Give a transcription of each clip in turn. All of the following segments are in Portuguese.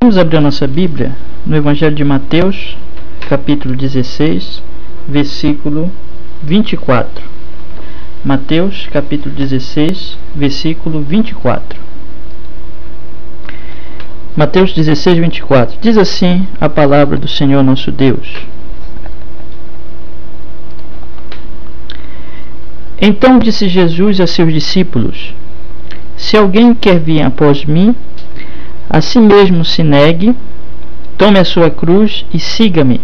Vamos abrir a nossa Bíblia no Evangelho de Mateus, capítulo 16, versículo 24. Mateus, capítulo 16, versículo 24. Mateus 16, 24. Diz assim a palavra do Senhor nosso Deus: Então disse Jesus a seus discípulos: Se alguém quer vir após mim, a si mesmo se negue, tome a sua cruz e siga-me.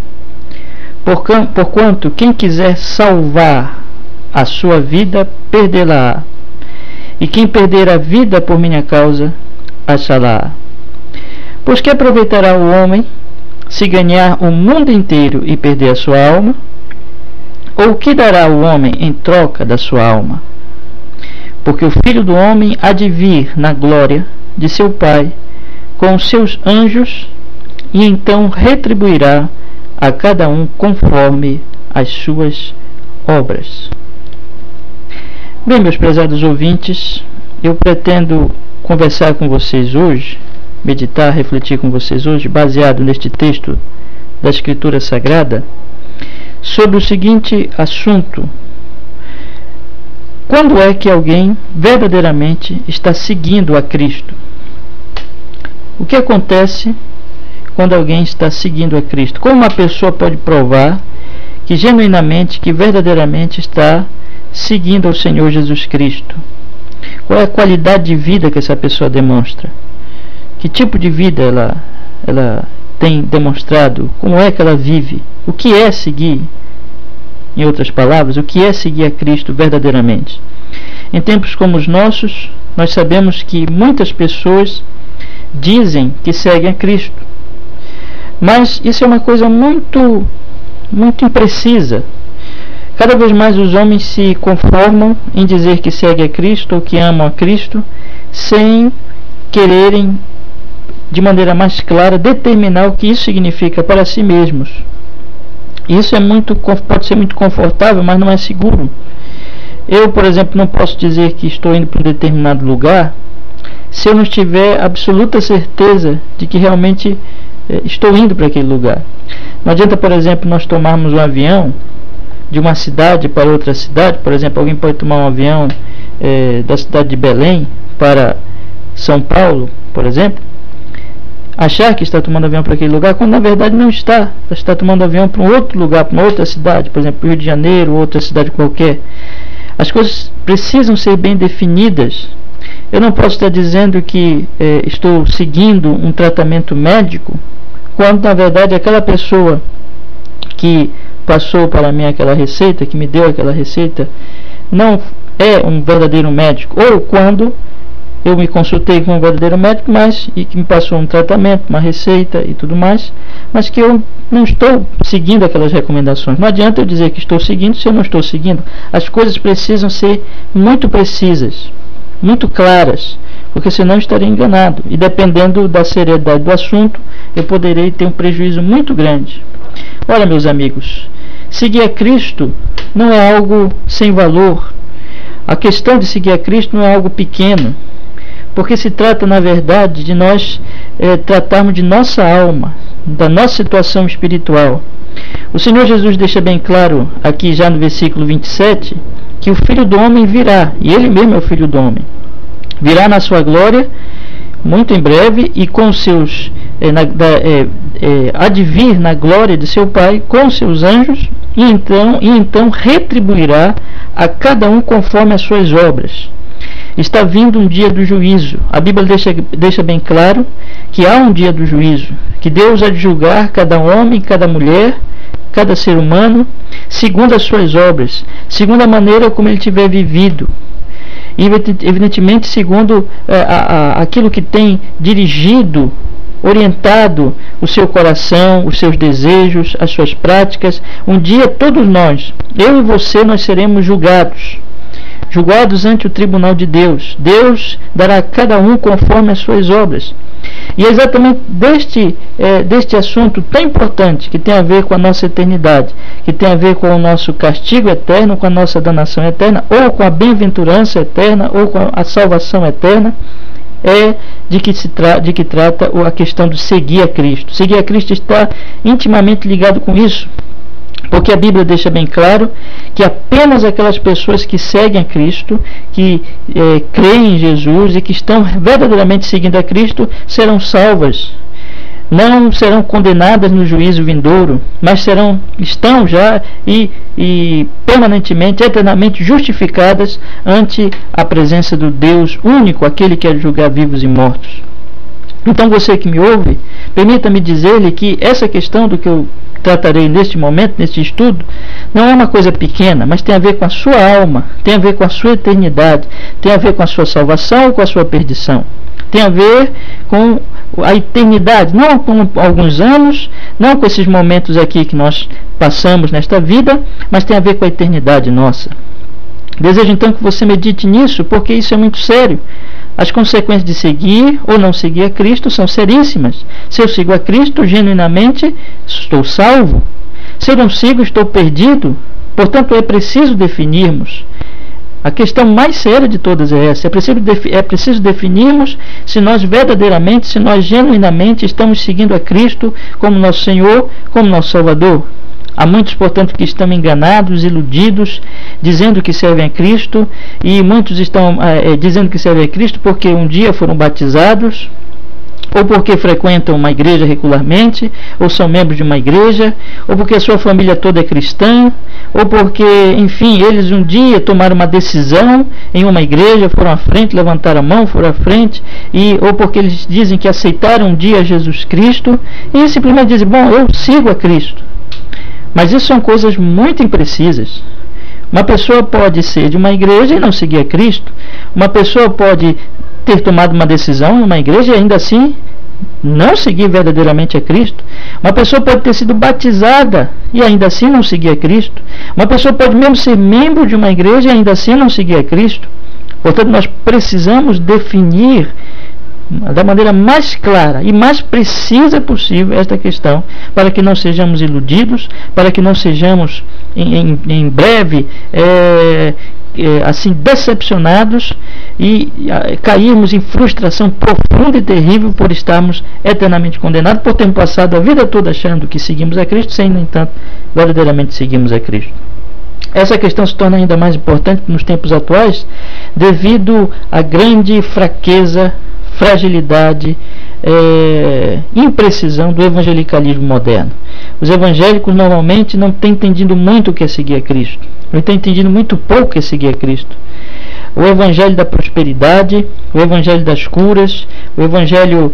Porquanto quem quiser salvar a sua vida, perdê-la-á. E quem perder a vida por minha causa, achá-la-á. Pois que aproveitará o homem se ganhar o mundo inteiro e perder a sua alma? Ou o que dará o homem em troca da sua alma? Porque o Filho do Homem há de vir na glória de seu Pai com os seus anjos, e então retribuirá a cada um conforme as suas obras. Bem, meus prezados ouvintes, eu pretendo conversar com vocês hoje, meditar, refletir com vocês hoje, baseado neste texto da Escritura Sagrada, sobre o seguinte assunto: quando é que alguém verdadeiramente está seguindo a Cristo? O que acontece quando alguém está seguindo a Cristo? Como uma pessoa pode provar que genuinamente, que verdadeiramente está seguindo ao Senhor Jesus Cristo? Qual é a qualidade de vida que essa pessoa demonstra? Que tipo de vida ela tem demonstrado? Como é que ela vive? O que é seguir? Em outras palavras, o que é seguir a Cristo verdadeiramente? Em tempos como os nossos, nós sabemos que muitas pessoas dizem que seguem a Cristo, mas isso é uma coisa muito imprecisa. Cada vez mais os homens se conformam em dizer que seguem a Cristo ou que amam a Cristo, sem quererem de maneira mais clara determinar o que isso significa para si mesmos. Isso pode ser muito confortável, mas não é seguro. Eu, por exemplo, não posso dizer que estou indo para um determinado lugar se eu não tiver absoluta certeza de que realmente estou indo para aquele lugar. Não adianta, por exemplo, nós tomarmos um avião de uma cidade para outra cidade. Por exemplo, alguém pode tomar um avião da cidade de Belém para São Paulo, por exemplo, achar que está tomando avião para aquele lugar, quando na verdade não está. Está tomando avião para um outro lugar, para uma outra cidade, por exemplo, Rio de Janeiro, ou outra cidade qualquer. As coisas precisam ser bem definidas. Eu não posso estar dizendo que estou seguindo um tratamento médico, quando na verdade aquela pessoa que passou para mim aquela receita, que me deu aquela receita, não é um verdadeiro médico. Ou quando eu me consultei com um verdadeiro médico, e que me passou um tratamento, uma receita e tudo mais, mas que eu não estou seguindo aquelas recomendações. Não adianta eu dizer que estou seguindo se eu não estou seguindo. As coisas precisam ser muito precisas, muito claras, porque senão estarei enganado, e dependendo da seriedade do assunto, eu poderei ter um prejuízo muito grande. Olha, meus amigos, seguir a Cristo não é algo sem valor. A questão de seguir a Cristo não é algo pequeno, porque se trata, na verdade, de nós tratarmos de nossa alma, da nossa situação espiritual. O Senhor Jesus deixa bem claro, aqui já no versículo 27, que o Filho do Homem virá, e Ele mesmo é o Filho do Homem. Virá na sua glória, muito em breve, e com seus há de vir na glória de seu Pai, com seus anjos, e então retribuirá a cada um conforme as suas obras. Está vindo um dia do juízo. A Bíblia deixa bem claro que há um dia do juízo, que Deus há de julgar cada homem, cada mulher, cada ser humano, segundo as suas obras, segundo a maneira como ele tiver vivido, e evidentemente segundo aquilo que tem dirigido, orientado o seu coração, os seus desejos, as suas práticas. Um dia todos nós, eu e você, nós seremos julgados ante o tribunal de Deus. Deus dará a cada um conforme as suas obras. E é exatamente deste assunto tão importante, que tem a ver com a nossa eternidade, que tem a ver com o nosso castigo eterno, com a nossa danação eterna, ou com a bem-aventurança eterna, ou com a salvação eterna, é de que trata a questão do seguir a Cristo. Seguir a Cristo está intimamente ligado com isso, porque a Bíblia deixa bem claro que apenas aquelas pessoas que seguem a Cristo, que creem em Jesus e que estão verdadeiramente seguindo a Cristo, serão salvas. Não serão condenadas no juízo vindouro, mas estão já e permanentemente, eternamente justificadas ante a presença do Deus único, aquele que é julgar vivos e mortos. Então, você que me ouve, permita-me dizer-lhe que essa questão do que eu tratarei neste momento, neste estudo, não é uma coisa pequena, mas tem a ver com a sua alma, tem a ver com a sua eternidade, tem a ver com a sua salvação ou com a sua perdição. Tem a ver com a eternidade, não com alguns anos, não com esses momentos aqui que nós passamos nesta vida, mas tem a ver com a eternidade nossa. Desejo então que você medite nisso, porque isso é muito sério. As consequências de seguir ou não seguir a Cristo são seríssimas. Se eu sigo a Cristo, genuinamente, estou salvo. Se eu não sigo, estou perdido. Portanto, é preciso definirmos. A questão mais séria de todas é essa. É preciso definirmos se nós verdadeiramente, se nós genuinamente estamos seguindo a Cristo como nosso Senhor, como nosso Salvador. Há muitos, portanto, que estão enganados, iludidos, dizendo que servem a Cristo, e muitos estão dizendo que servem a Cristo porque um dia foram batizados, ou porque frequentam uma igreja regularmente, ou são membros de uma igreja, ou porque a sua família toda é cristã, ou porque, enfim, eles um dia tomaram uma decisão em uma igreja, foram à frente, levantaram a mão, foram à frente, ou porque eles dizem que aceitaram um dia Jesus Cristo, e simplesmente dizem, bom, eu sigo a Cristo. Mas isso são coisas muito imprecisas. Uma pessoa pode ser de uma igreja e não seguir a Cristo. Uma pessoa pode ter tomado uma decisão em uma igreja e ainda assim não seguir verdadeiramente a Cristo. Uma pessoa pode ter sido batizada e ainda assim não seguir a Cristo. Uma pessoa pode mesmo ser membro de uma igreja e ainda assim não seguir a Cristo. Portanto, nós precisamos definir da maneira mais clara e mais precisa possível esta questão, para que não sejamos iludidos, para que não sejamos em breve assim decepcionados e cairmos em frustração profunda e terrível por estarmos eternamente condenados, por termos passado a vida toda achando que seguimos a Cristo, sem, no entanto, verdadeiramente seguimos a Cristo. Essa questão se torna ainda mais importante nos tempos atuais devido à grande fraqueza, fragilidade, imprecisão do evangelicalismo moderno. Os evangélicos normalmente não têm entendido muito o que é seguir a Cristo, não têm entendido muito pouco o que é seguir a Cristo. O evangelho da prosperidade, o evangelho das curas, o evangelho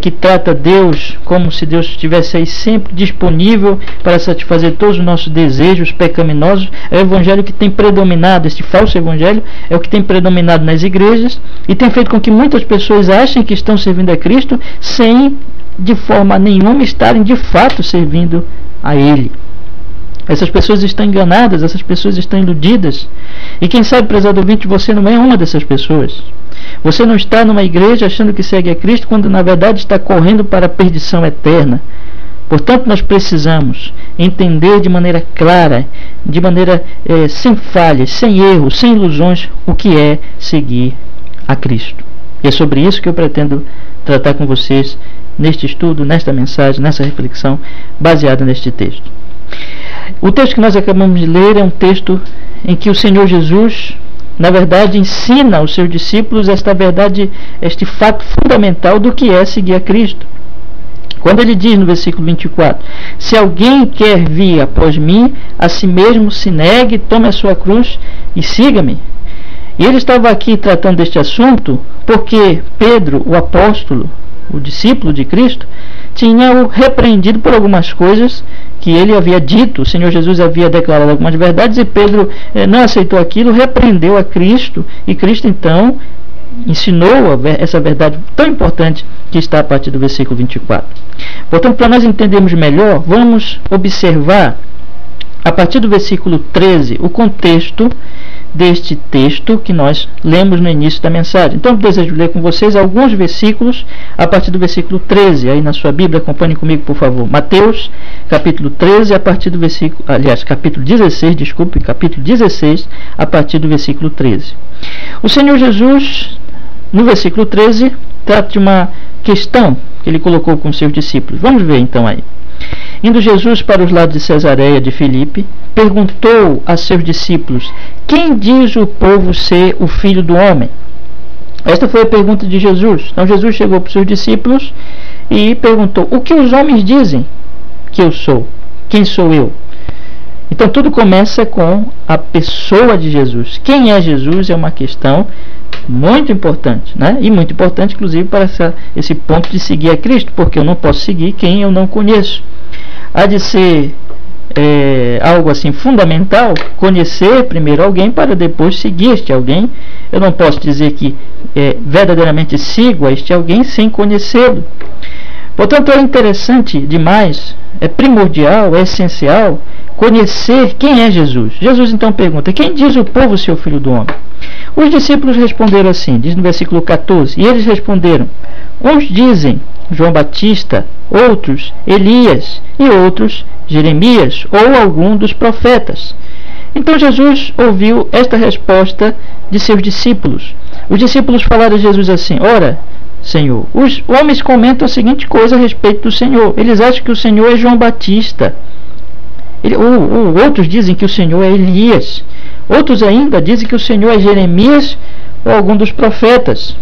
que trata Deus como se Deus estivesse aí sempre disponível para satisfazer todos os nossos desejos pecaminosos, é o evangelho que tem predominado, este falso evangelho é o que tem predominado nas igrejas e tem feito com que muitas pessoas achem que estão servindo a Cristo sem de forma nenhuma estarem de fato servindo a Ele. Essas pessoas estão enganadas, essas pessoas estão iludidas. E quem sabe, prezado ouvinte, você não é uma dessas pessoas. Você não está numa igreja achando que segue a Cristo, quando na verdade está correndo para a perdição eterna. Portanto, nós precisamos entender de maneira clara, de maneira sem falhas, sem erros, sem ilusões, o que é seguir a Cristo. E é sobre isso que eu pretendo tratar com vocês neste estudo, nesta mensagem, nessa reflexão, baseada neste texto. O texto que nós acabamos de ler é um texto em que o Senhor Jesus, na verdade, ensina aos seus discípulos esta verdade, este fato fundamental do que é seguir a Cristo. Quando ele diz no versículo 24, se alguém quer vir após mim, a si mesmo se negue, tome a sua cruz e siga-me. E ele estava aqui tratando deste assunto porque Pedro, o apóstolo, o discípulo de Cristo, tinha o repreendido por algumas coisas que ele havia dito. O Senhor Jesus havia declarado algumas verdades e Pedro não aceitou aquilo, repreendeu a Cristo, e Cristo então ensinou essa verdade tão importante que está a partir do versículo 24. Portanto, para nós entendermos melhor, vamos observar a partir do versículo 13 o contexto deste texto que nós lemos no início da mensagem. Então, eu desejo ler com vocês alguns versículos a partir do versículo 13. Aí na sua Bíblia, acompanhe comigo, por favor. Mateus, capítulo 13, a partir do versículo... Aliás, capítulo 16, capítulo 16, a partir do versículo 13. O Senhor Jesus no versículo 13, trata de uma questão que ele colocou com seus discípulos. Vamos ver então aí. Indo Jesus para os lados de Cesareia de Filipe, perguntou a seus discípulos: quem diz o povo ser o Filho do Homem? Esta foi a pergunta de Jesus. Então Jesus chegou para os seus discípulos e perguntou: o que os homens dizem que eu sou? Quem sou eu? Então tudo começa com a pessoa de Jesus. Quem é Jesus é uma questão muito importante, né? E muito importante, inclusive, para esse ponto de seguir a Cristo, porque eu não posso seguir quem eu não conheço. Há de ser algo assim fundamental conhecer primeiro alguém para depois seguir este alguém. Eu não posso dizer que verdadeiramente sigo a este alguém sem conhecê-lo. Portanto, é interessante demais, é primordial, é essencial conhecer quem é Jesus. Jesus então pergunta: quem diz o povo ser o Filho do Homem? Os discípulos responderam assim, diz no versículo 14, e eles responderam: uns dizem João Batista, outros Elias e outros Jeremias ou algum dos profetas. Então Jesus ouviu esta resposta de seus discípulos. Os discípulos falaram a Jesus assim: ora, Senhor, os homens comentam a seguinte coisa a respeito do Senhor. Eles acham que o Senhor é João Batista. Outros dizem que o Senhor é Elias. Outros ainda dizem que o Senhor é Jeremias ou algum dos profetas.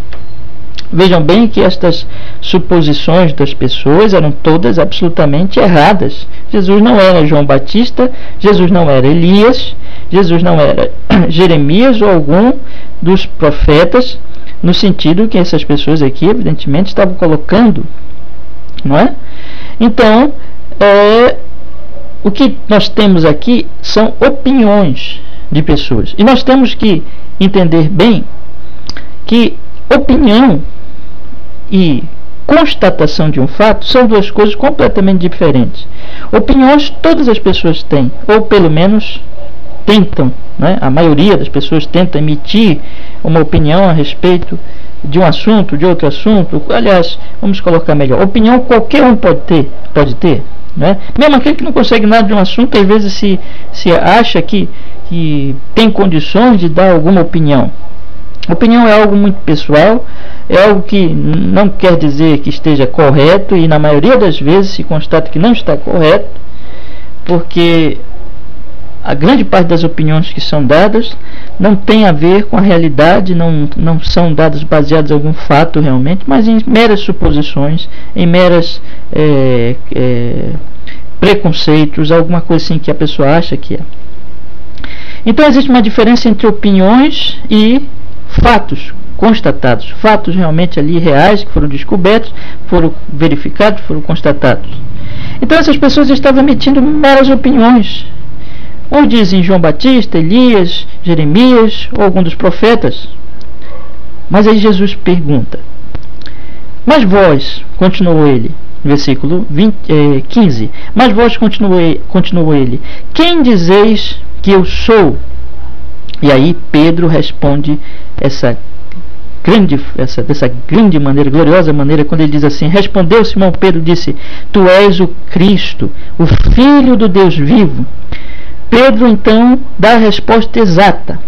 Vejam bem que estas suposições das pessoas eram todas absolutamente erradas. Jesus não era João Batista, Jesus não era Elias, Jesus não era Jeremias ou algum dos profetas, no sentido que essas pessoas aqui, evidentemente, estavam colocando, não é? Então, o que nós temos aqui são opiniões de pessoas. E nós temos que entender bem que opinião e constatação de um fato são duas coisas completamente diferentes. Opiniões todas as pessoas têm, ou pelo menos tentam, né? A maioria das pessoas tenta emitir uma opinião a respeito de um assunto, de outro assunto. Aliás, vamos colocar melhor: opinião qualquer um pode ter, né? Mesmo aquele que não consegue nada de um assunto, às vezes se acha que tem condições de dar alguma opinião. Opinião é algo muito pessoal, é algo que não quer dizer que esteja correto, e na maioria das vezes se constata que não está correto, porque a grande parte das opiniões que são dadas não tem a ver com a realidade, não são dadas baseadas em algum fato realmente, mas em meras suposições, em meras preconceitos, alguma coisa assim que a pessoa acha que é. Então existe uma diferença entre opiniões e fatos constatados, fatos realmente ali reais, que foram descobertos, foram verificados, foram constatados. Então essas pessoas estavam emitindo meras opiniões. Ou dizem João Batista, Elias, Jeremias ou algum dos profetas. Mas aí Jesus pergunta: mas vós, continuou ele, versículo 15, mas vós, continuou ele, quem dizeis que eu sou? E aí Pedro responde dessa grande maneira, gloriosa maneira, quando ele diz assim: respondeu Simão Pedro, disse: tu és o Cristo, o Filho do Deus vivo. Pedro então dá a resposta exata,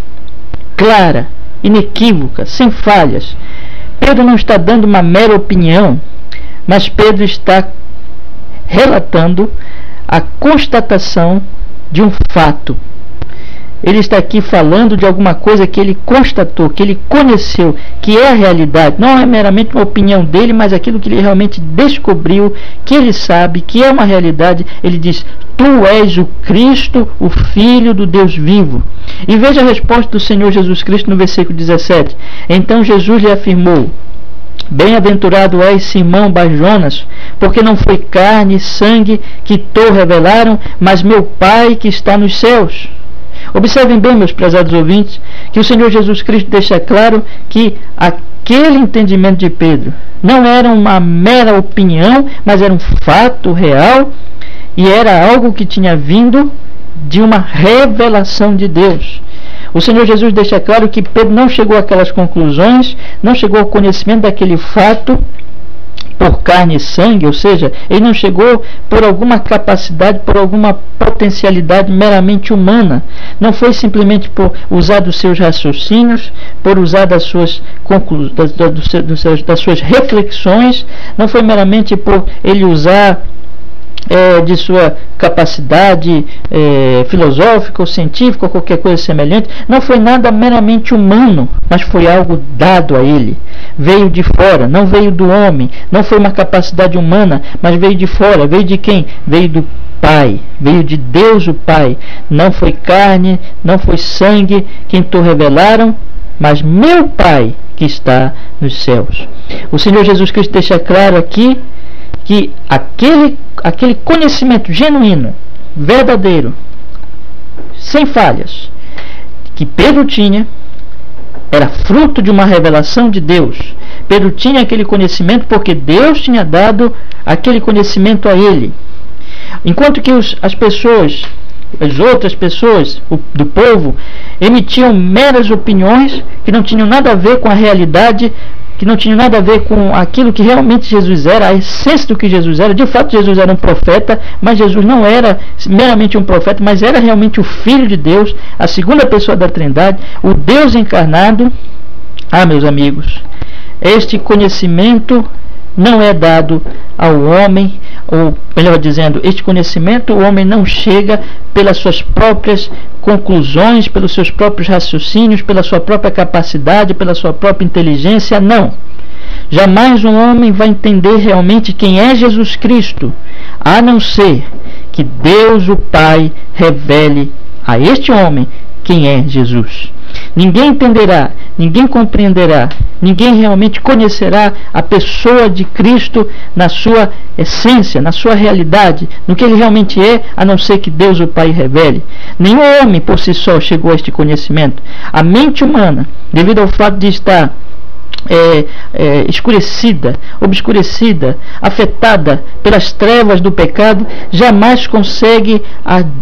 clara, inequívoca, sem falhas. Pedro não está dando uma mera opinião, mas Pedro está relatando a constatação de um fato. Ele está aqui falando de alguma coisa que ele constatou, que ele conheceu, que é a realidade. Não é meramente uma opinião dele, mas aquilo que ele realmente descobriu, que ele sabe, que é uma realidade. Ele diz: tu és o Cristo, o Filho do Deus vivo. E veja a resposta do Senhor Jesus Cristo no versículo 17. Então Jesus lhe afirmou: bem-aventurado és, Simão Bar-Jonas, porque não foi carne e sangue que te revelaram, mas meu Pai que está nos céus. Observem bem, meus prezados ouvintes, que o Senhor Jesus Cristo deixa claro que aquele entendimento de Pedro não era uma mera opinião, mas era um fato real, e era algo que tinha vindo de uma revelação de Deus. O Senhor Jesus deixa claro que Pedro não chegou àquelas conclusões, não chegou ao conhecimento daquele fato por carne e sangue, ou seja, ele não chegou por alguma capacidade, por alguma potencialidade meramente humana. Não foi simplesmente por usar dos seus raciocínios, por usar das suas das suas reflexões, não foi meramente por ele usar de sua capacidade filosófica ou científica ou qualquer coisa semelhante. Não foi nada meramente humano, mas foi algo dado a ele. Veio de fora, não veio do homem. Não foi uma capacidade humana, mas veio de fora. Veio de quem? Veio do Pai, veio de Deus o Pai. Não foi carne, não foi sangue quem te revelaram, mas meu Pai que está nos céus. O Senhor Jesus Cristo deixa claro aqui que aquele conhecimento genuíno, verdadeiro, sem falhas, que Pedro tinha, era fruto de uma revelação de Deus. Pedro tinha aquele conhecimento porque Deus tinha dado aquele conhecimento a ele. Enquanto que as pessoas, as outras pessoas do povo, emitiam meras opiniões que não tinham nada a ver com a realidade, que não tinha nada a ver com aquilo que realmente Jesus era, a essência do que Jesus era. De fato, Jesus era um profeta, mas Jesus não era meramente um profeta, mas era realmente o Filho de Deus, a segunda pessoa da Trindade, o Deus encarnado. Meus amigos, este conhecimento não é dado ao homem, ou melhor dizendo, este conhecimento o homem não chega pelas suas próprias conclusões, pelos seus próprios raciocínios, pela sua própria capacidade, pela sua própria inteligência, não. Jamais um homem vai entender realmente quem é Jesus Cristo, a não ser que Deus o Pai revele a este homem quem é Jesus. Ninguém entenderá, ninguém compreenderá, ninguém realmente conhecerá a pessoa de Cristo na sua essência, na sua realidade, no que ele realmente é, a não ser que Deus o Pai revele. Nenhum homem por si só chegou a este conhecimento. A mente humana, devido ao fato de estar escurecida, obscurecida, afetada pelas trevas do pecado, jamais consegue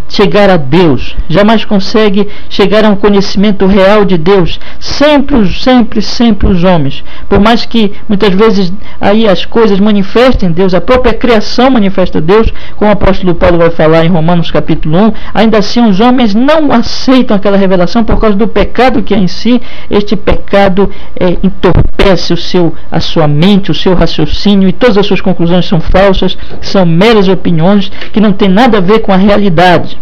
chegar a Deus, jamais consegue chegar a um conhecimento real de Deus. Sempre os homens, por mais que muitas vezes aí as coisas manifestem Deus, a própria criação manifesta Deus, como o apóstolo Paulo vai falar em Romanos capítulo 1, ainda assim os homens não aceitam aquela revelação por causa do pecado que é em si. Este pecado entorpece a sua mente, o seu raciocínio, e todas as suas conclusões são falsas, são meras opiniões que não têm nada a ver com a realidade.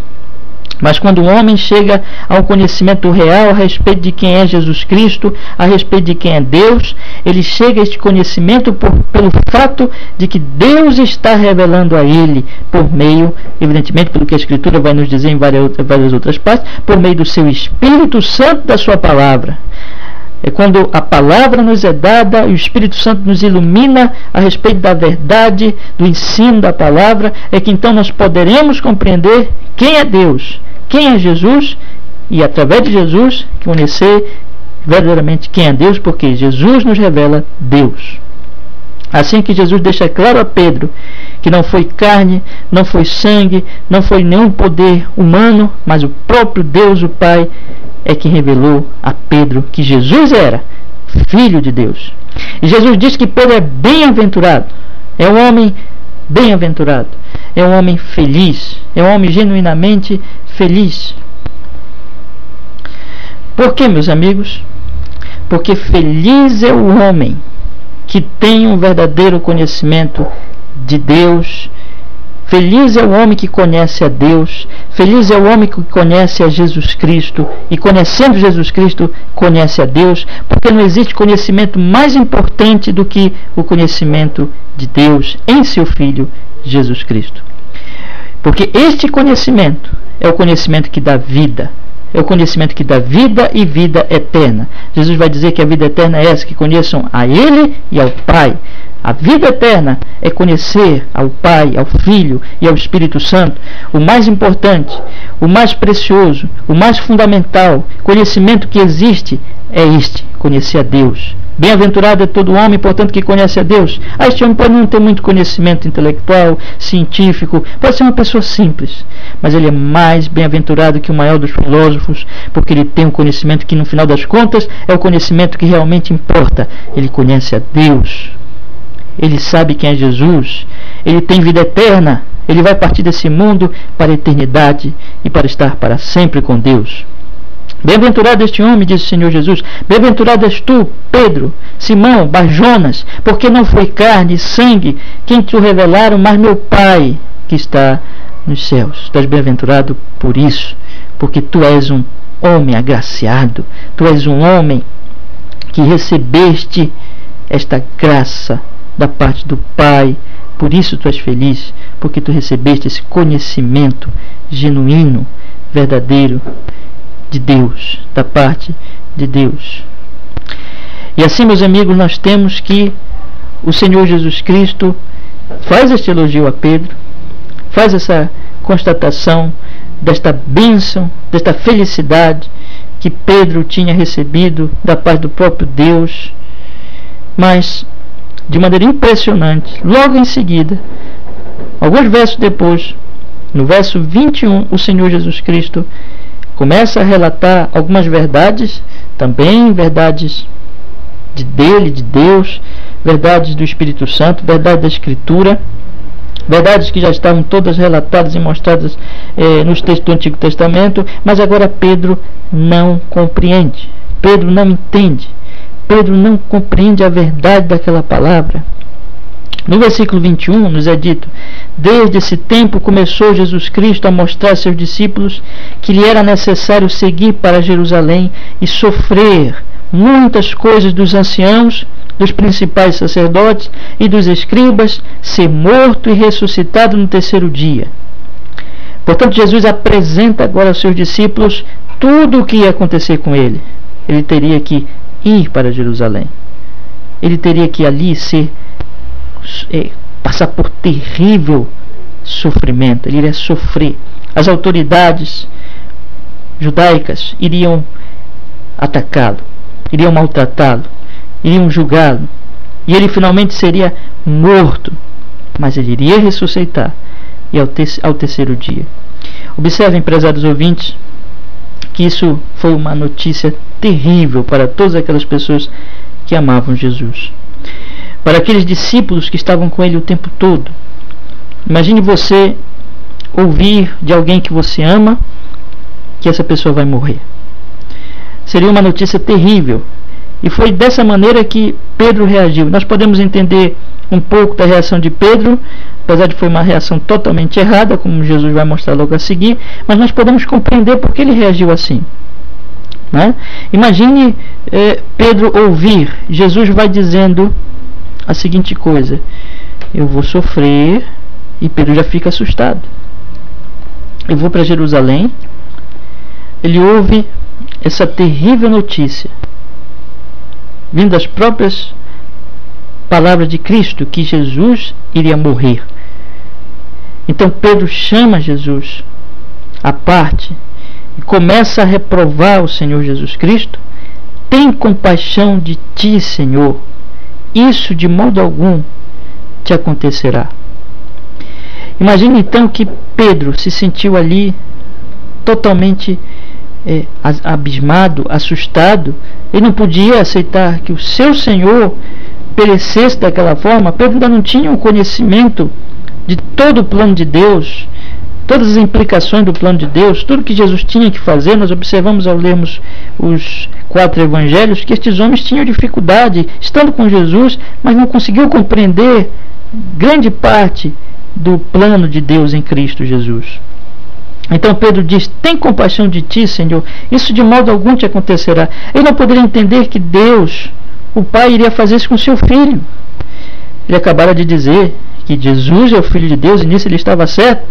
Mas quando o homem chega ao conhecimento real a respeito de quem é Jesus Cristo, a respeito de quem é Deus, ele chega a este conhecimento pelo fato de que Deus está revelando a ele por meio, evidentemente, pelo que a Escritura vai nos dizer em várias outras partes, por meio do seu Espírito Santo, da sua palavra. É quando a palavra nos é dada e o Espírito Santo nos ilumina a respeito da verdade, do ensino da palavra, é que então nós poderemos compreender quem é Deus, quem é Jesus, e através de Jesus conhecer verdadeiramente quem é Deus, porque Jesus nos revela Deus. Assim que Jesus deixa claro a Pedro que não foi carne, não foi sangue, não foi nenhum poder humano, mas o próprio Deus, o Pai, é quem revelou a Pedro que Jesus era Filho de Deus. E Jesus diz que Pedro é bem-aventurado, é um homem bem-aventurado, é um homem feliz, é um homem genuinamente feliz. Por quê, meus amigos? Porque feliz é o homem que tem um verdadeiro conhecimento de Deus. Feliz é o homem que conhece a Deus, feliz é o homem que conhece a Jesus Cristo, e conhecendo Jesus Cristo, conhece a Deus, porque não existe conhecimento mais importante do que o conhecimento de Deus em seu Filho, Jesus Cristo. Porque este conhecimento é o conhecimento que dá vida, é o conhecimento que dá vida e vida eterna. Jesus vai dizer que a vida eterna é essa, que conheçam a Ele e ao Pai. A vida eterna é conhecer ao Pai, ao Filho e ao Espírito Santo. O mais importante, o mais precioso, o mais fundamental conhecimento que existe é este, conhecer a Deus. Bem-aventurado é todo homem, portanto, que conhece a Deus. Este homem pode não ter muito conhecimento intelectual, científico, pode ser uma pessoa simples, mas ele é mais bem-aventurado que o maior dos filósofos, porque ele tem um conhecimento que, no final das contas, é o conhecimento que realmente importa. Ele conhece a Deus. ele sabe quem é Jesus, ele tem vida eterna, ele vai partir desse mundo para a eternidade e para estar para sempre com Deus. Bem-aventurado este homem, disse o Senhor Jesus, bem-aventurado és tu, Pedro, Simão, Barjonas, porque não foi carne e sangue quem te o revelaram, mas meu Pai que está nos céus. Tu és bem-aventurado por isso, porque tu és um homem agraciado, tu és um homem que recebeste esta graça da parte do Pai. Por isso tu és feliz, porque tu recebeste esse conhecimento genuíno, verdadeiro de Deus, da parte de Deus. E assim, meus amigos, nós temos que o Senhor Jesus Cristo faz este elogio a Pedro, faz essa constatação desta bênção, desta felicidade que Pedro tinha recebido da parte do próprio Deus. Mas, de maneira impressionante, logo em seguida, alguns versos depois, no verso 21, o Senhor Jesus Cristo começa a relatar algumas verdades, também verdades dele, de Deus, verdades do Espírito Santo, verdade da Escritura, verdades que já estavam todas relatadas e mostradas nos textos do Antigo Testamento, mas agora Pedro não compreende, Pedro não entende, Pedro não compreende a verdade daquela palavra. No versículo 21 nos é dito: desde esse tempo começou Jesus Cristo a mostrar a seus discípulos que lhe era necessário seguir para Jerusalém e sofrer muitas coisas dos anciãos, dos principais sacerdotes e dos escribas, ser morto e ressuscitado no terceiro dia. Portanto, Jesus apresenta agora aos seus discípulos tudo o que ia acontecer com ele. Ele teria que ir para Jerusalém, ele teria que ali passar por terrível sofrimento, ele iria sofrer. As autoridades judaicas iriam atacá-lo, iriam maltratá-lo, iriam julgá-lo, e ele finalmente seria morto, mas ele iria ressuscitar, e ao terceiro dia. Observem, prezados ouvintes, que isso foi uma notícia terrível para todas aquelas pessoas que amavam Jesus, para aqueles discípulos que estavam com ele o tempo todo. Imagine você ouvir de alguém que você ama que essa pessoa vai morrer. Seria uma notícia terrível. E foi dessa maneira que Pedro reagiu. Nós podemos entender um pouco da reação de Pedro, apesar de foi uma reação totalmente errada, como Jesus vai mostrar logo a seguir, mas nós podemos compreender por que ele reagiu assim, né? Imagine Pedro ouvir Jesus vai dizendo a seguinte coisa: eu vou sofrer, e Pedro já fica assustado. Eu vou para Jerusalém. Ele ouve essa terrível notícia, vindo das próprias palavras de Cristo, que Jesus iria morrer. Então Pedro chama Jesus à parte e começa a reprovar o Senhor Jesus Cristo. Tem compaixão de ti, Senhor, isso de modo algum te acontecerá. Imagine então que Pedro se sentiu ali totalmente abismado, assustado. Ele não podia aceitar que o seu Senhor perecesse daquela forma. Pedro ainda não tinha um conhecimento de todo o plano de Deus, todas as implicações do plano de Deus, tudo que Jesus tinha que fazer. Nós observamos ao lermos os 4 evangelhos que estes homens tinham dificuldade estando com Jesus, mas não conseguiu compreender grande parte do plano de Deus em Cristo Jesus. Então Pedro diz: tem compaixão de ti, Senhor, isso de modo algum te acontecerá. Ele não poderia entender que Deus, o Pai, iria fazer isso com seu filho. Ele acabara de dizer que Jesus é o Filho de Deus, e nisso ele estava certo,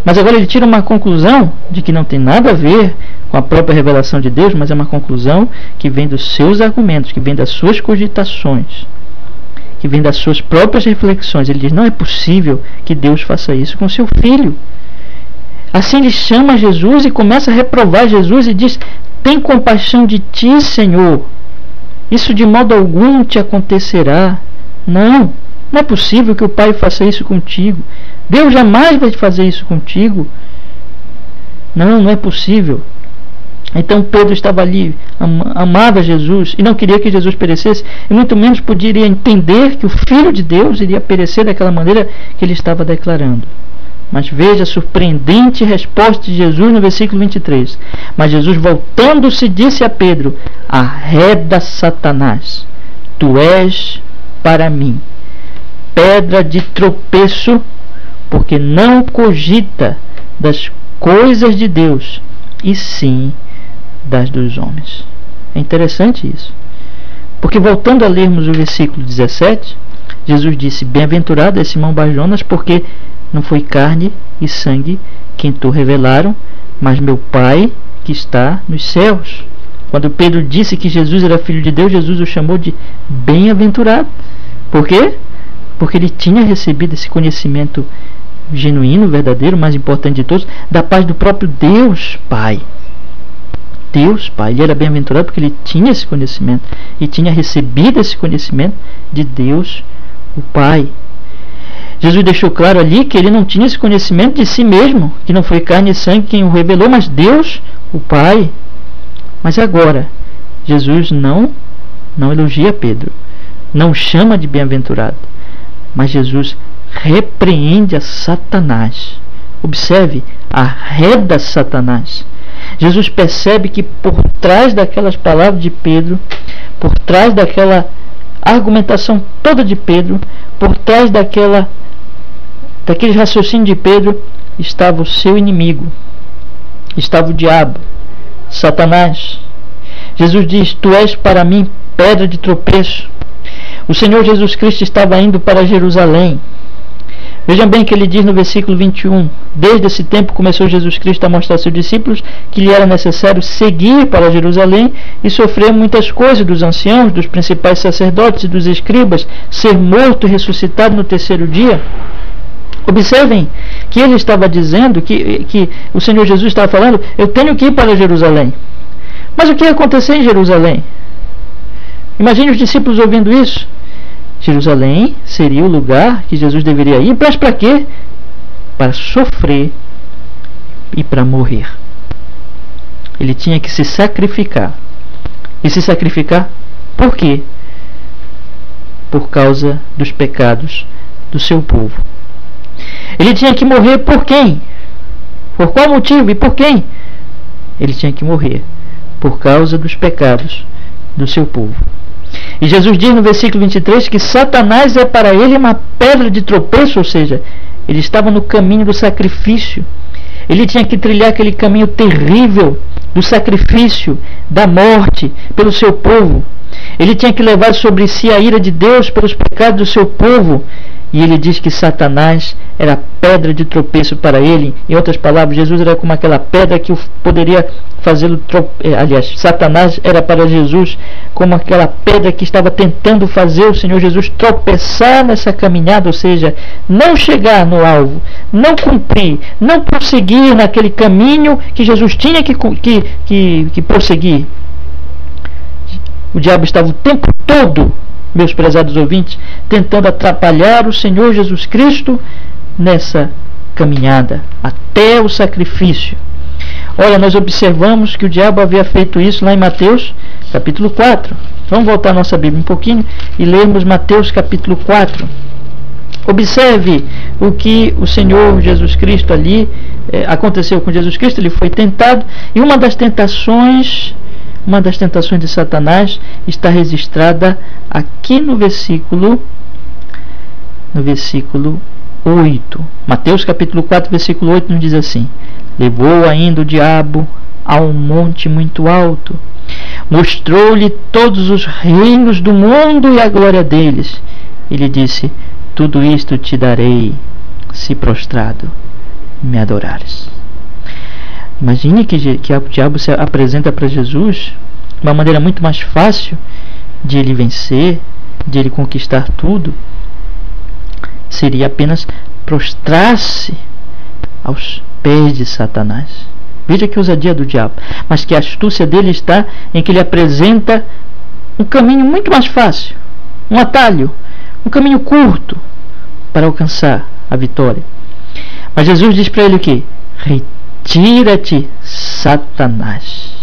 mas agora ele tira uma conclusão de que não tem nada a ver com a própria revelação de Deus, mas é uma conclusão que vem dos seus argumentos, que vem das suas cogitações, que vem das suas próprias reflexões. Ele diz: não é possível que Deus faça isso com seu filho. Assim ele chama Jesus e começa a reprovar Jesus e diz: tem compaixão de ti, Senhor, isso de modo algum te acontecerá. Não é possível que o Pai faça isso contigo. Deus jamais vai fazer isso contigo. Não é possível. Então Pedro estava ali, amava Jesus e não queria que Jesus perecesse, e muito menos poderia entender que o Filho de Deus iria perecer daquela maneira que ele estava declarando. Mas veja a surpreendente resposta de Jesus no versículo 23. Mas Jesus, voltando-se, disse a Pedro: arreda, Satanás, tu és para mim pedra de tropeço, porque não cogita das coisas de Deus, e sim das dos homens. É interessante isso, porque voltando a lermos o versículo 17, Jesus disse: bem-aventurado é Simão Bar-Jonas, porque não foi carne e sangue quem te revelaram, mas meu Pai que está nos céus. Quando Pedro disse que Jesus era filho de Deus, Jesus o chamou de bem-aventurado. Por quê? Porque ele tinha recebido esse conhecimento genuíno, verdadeiro, mais importante de todos, da paz do próprio Deus Pai. Deus Pai, ele era bem-aventurado porque ele tinha esse conhecimento e tinha recebido esse conhecimento de Deus o Pai. Jesus deixou claro ali que ele não tinha esse conhecimento de si mesmo, que não foi carne e sangue quem o revelou, mas Deus o Pai. Mas agora Jesus não elogia Pedro, não chama de bem-aventurado, mas Jesus repreende a Satanás. Observe, arreda Satanás. Jesus percebe que por trás daquelas palavras de Pedro, por trás daquela argumentação toda de Pedro, por trás daquele raciocínio de Pedro, estava o seu inimigo, estava o diabo, Satanás. Jesus diz: tu és para mim pedra de tropeço. O Senhor Jesus Cristo estava indo para Jerusalém. Vejam bem que ele diz no versículo 21: desde esse tempo começou Jesus Cristo a mostrar aos seus discípulos que lhe era necessário seguir para Jerusalém e sofrer muitas coisas dos anciãos, dos principais sacerdotes e dos escribas, ser morto e ressuscitado no terceiro dia. Observem que ele estava dizendo, que o Senhor Jesus estava falando: eu tenho que ir para Jerusalém. Mas o que ia acontecer em Jerusalém? Imagine os discípulos ouvindo isso. Jerusalém seria o lugar que Jesus deveria ir, mas para quê? Para sofrer e para morrer. Ele tinha que se sacrificar. E se sacrificar por quê? Por causa dos pecados do seu povo. Ele tinha que morrer por quem? Por qual motivo e por quem? Ele tinha que morrer por causa dos pecados do seu povo. E Jesus diz no versículo 23 que Satanás é para ele uma pedra de tropeço, ou seja, ele estava no caminho do sacrifício. Ele tinha que trilhar aquele caminho terrível do sacrifício, da morte pelo seu povo. Ele tinha que levar sobre si a ira de Deus pelos pecados do seu povo. E ele diz que Satanás era pedra de tropeço para ele. Em outras palavras, Jesus era como aquela pedra que poderia fazê-lo aliás, Satanás era para Jesus como aquela pedra que estava tentando fazer o Senhor Jesus tropeçar nessa caminhada, ou seja, não chegar no alvo, não cumprir, não prosseguir naquele caminho que Jesus tinha que prosseguir. O diabo estava o tempo todo, meus prezados ouvintes, tentando atrapalhar o Senhor Jesus Cristo nessa caminhada até o sacrifício. Olha, nós observamos que o diabo havia feito isso lá em Mateus capítulo 4. Vamos voltar a nossa Bíblia um pouquinho e lermos Mateus capítulo 4. Observe o que o Senhor Jesus Cristo ali aconteceu com Jesus Cristo. Ele foi tentado, e uma das tentações de Satanás está registrada aqui no versículo 8. Mateus capítulo 4, versículo 8 nos diz assim: levou ainda o diabo a um monte muito alto, mostrou-lhe todos os reinos do mundo e a glória deles. Ele disse: tudo isto te darei, se prostrado me adorares. Imagine que o diabo se apresenta para Jesus uma maneira muito mais fácil de ele vencer, de ele conquistar tudo. Seria apenas prostrar-se aos pés de Satanás. Veja que ousadia do diabo, mas que a astúcia dele está em que ele apresenta um caminho muito mais fácil, um atalho, um caminho curto para alcançar a vitória. Mas Jesus diz para ele o quê? Retira-te, Satanás.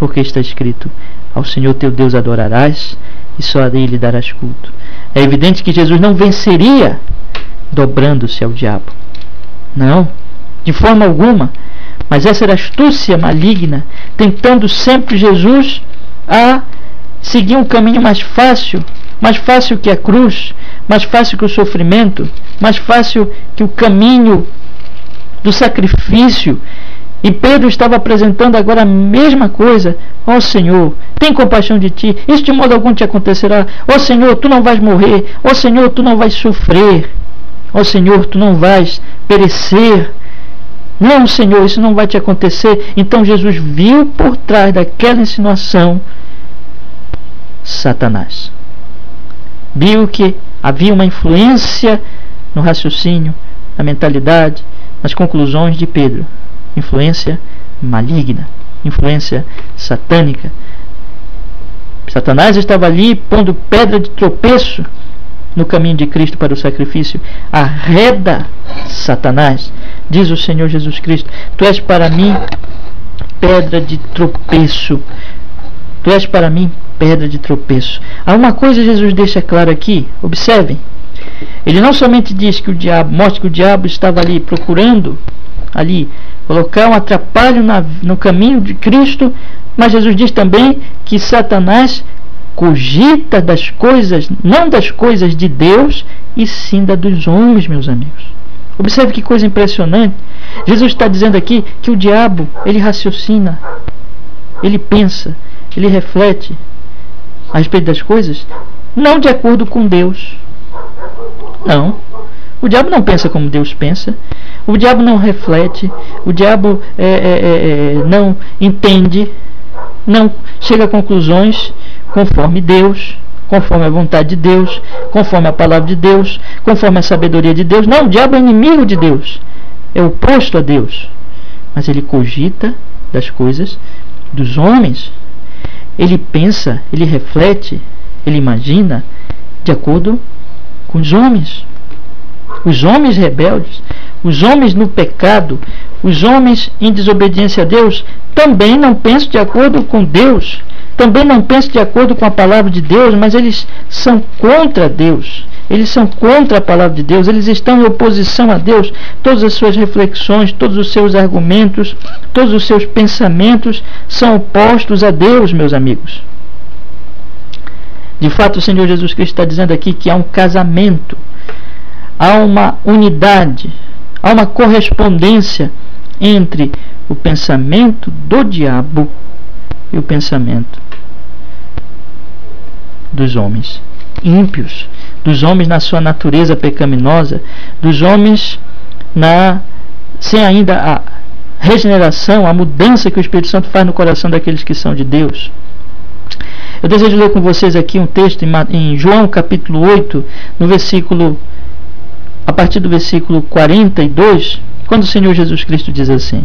porque está escrito: ao Senhor teu Deus adorarás e só a Ele lhe darás culto. É evidente que Jesus não venceria dobrando-se ao diabo. Não, de forma alguma. Mas essa era a astúcia maligna, tentando sempre Jesus a seguir um caminho mais fácil que a cruz, mais fácil que o sofrimento, mais fácil que o caminho do sacrifício. E Pedro estava apresentando agora a mesma coisa. Ó Senhor, tem compaixão de ti, isso de modo algum te acontecerá. Ó Senhor, tu não vais morrer. Ó Senhor, tu não vais sofrer. Ó Senhor, tu não vais perecer. Não, Senhor, isso não vai te acontecer. Então Jesus viu por trás daquela insinuação Satanás. Viu que havia uma influência no raciocínio, na mentalidade, nas conclusões de Pedro. Influência maligna, influência satânica. Satanás estava ali pondo pedra de tropeço no caminho de Cristo para o sacrifício. Arreda, Satanás, diz o Senhor Jesus Cristo, tu és para mim pedra de tropeço. Tu és para mim pedra de tropeço. Há uma coisa Jesus deixa claro aqui, observem. Ele não somente diz que o diabo, mostra que o diabo estava ali procurando ali colocar um atrapalho no caminho de Cristo, mas Jesus diz também que Satanás cogita das coisas, não das coisas de Deus, e sim das dos homens, meus amigos. Observe que coisa impressionante. Jesus está dizendo aqui que o diabo, ele raciocina, ele pensa, ele reflete a respeito das coisas, não de acordo com Deus. Não. O diabo não pensa como Deus pensa. O diabo não reflete. O diabo não entende, não chega a conclusões conforme Deus, conforme a vontade de Deus, conforme a palavra de Deus, conforme a sabedoria de Deus. Não, o diabo é inimigo de Deus, é oposto a Deus. Mas ele cogita das coisas dos homens. Ele pensa, ele reflete, ele imagina de acordo com os homens. Os homens rebeldes, os homens no pecado, os homens em desobediência a Deus, também não pensam de acordo com Deus, também não pensam de acordo com a palavra de Deus, mas eles são contra Deus, eles são contra a palavra de Deus, eles estão em oposição a Deus. Todas as suas reflexões, todos os seus argumentos, todos os seus pensamentos são opostos a Deus, meus amigos. De fato, o Senhor Jesus Cristo está dizendo aqui que há um casamento, há uma unidade, há uma correspondência entre o pensamento do diabo e o pensamento dos homens ímpios, dos homens na sua natureza pecaminosa, dos homens sem ainda a regeneração, a mudança que o Espírito Santo faz no coração daqueles que são de Deus. Eu desejo ler com vocês aqui um texto em João capítulo 8, a partir do versículo 42, quando o Senhor Jesus Cristo diz assim: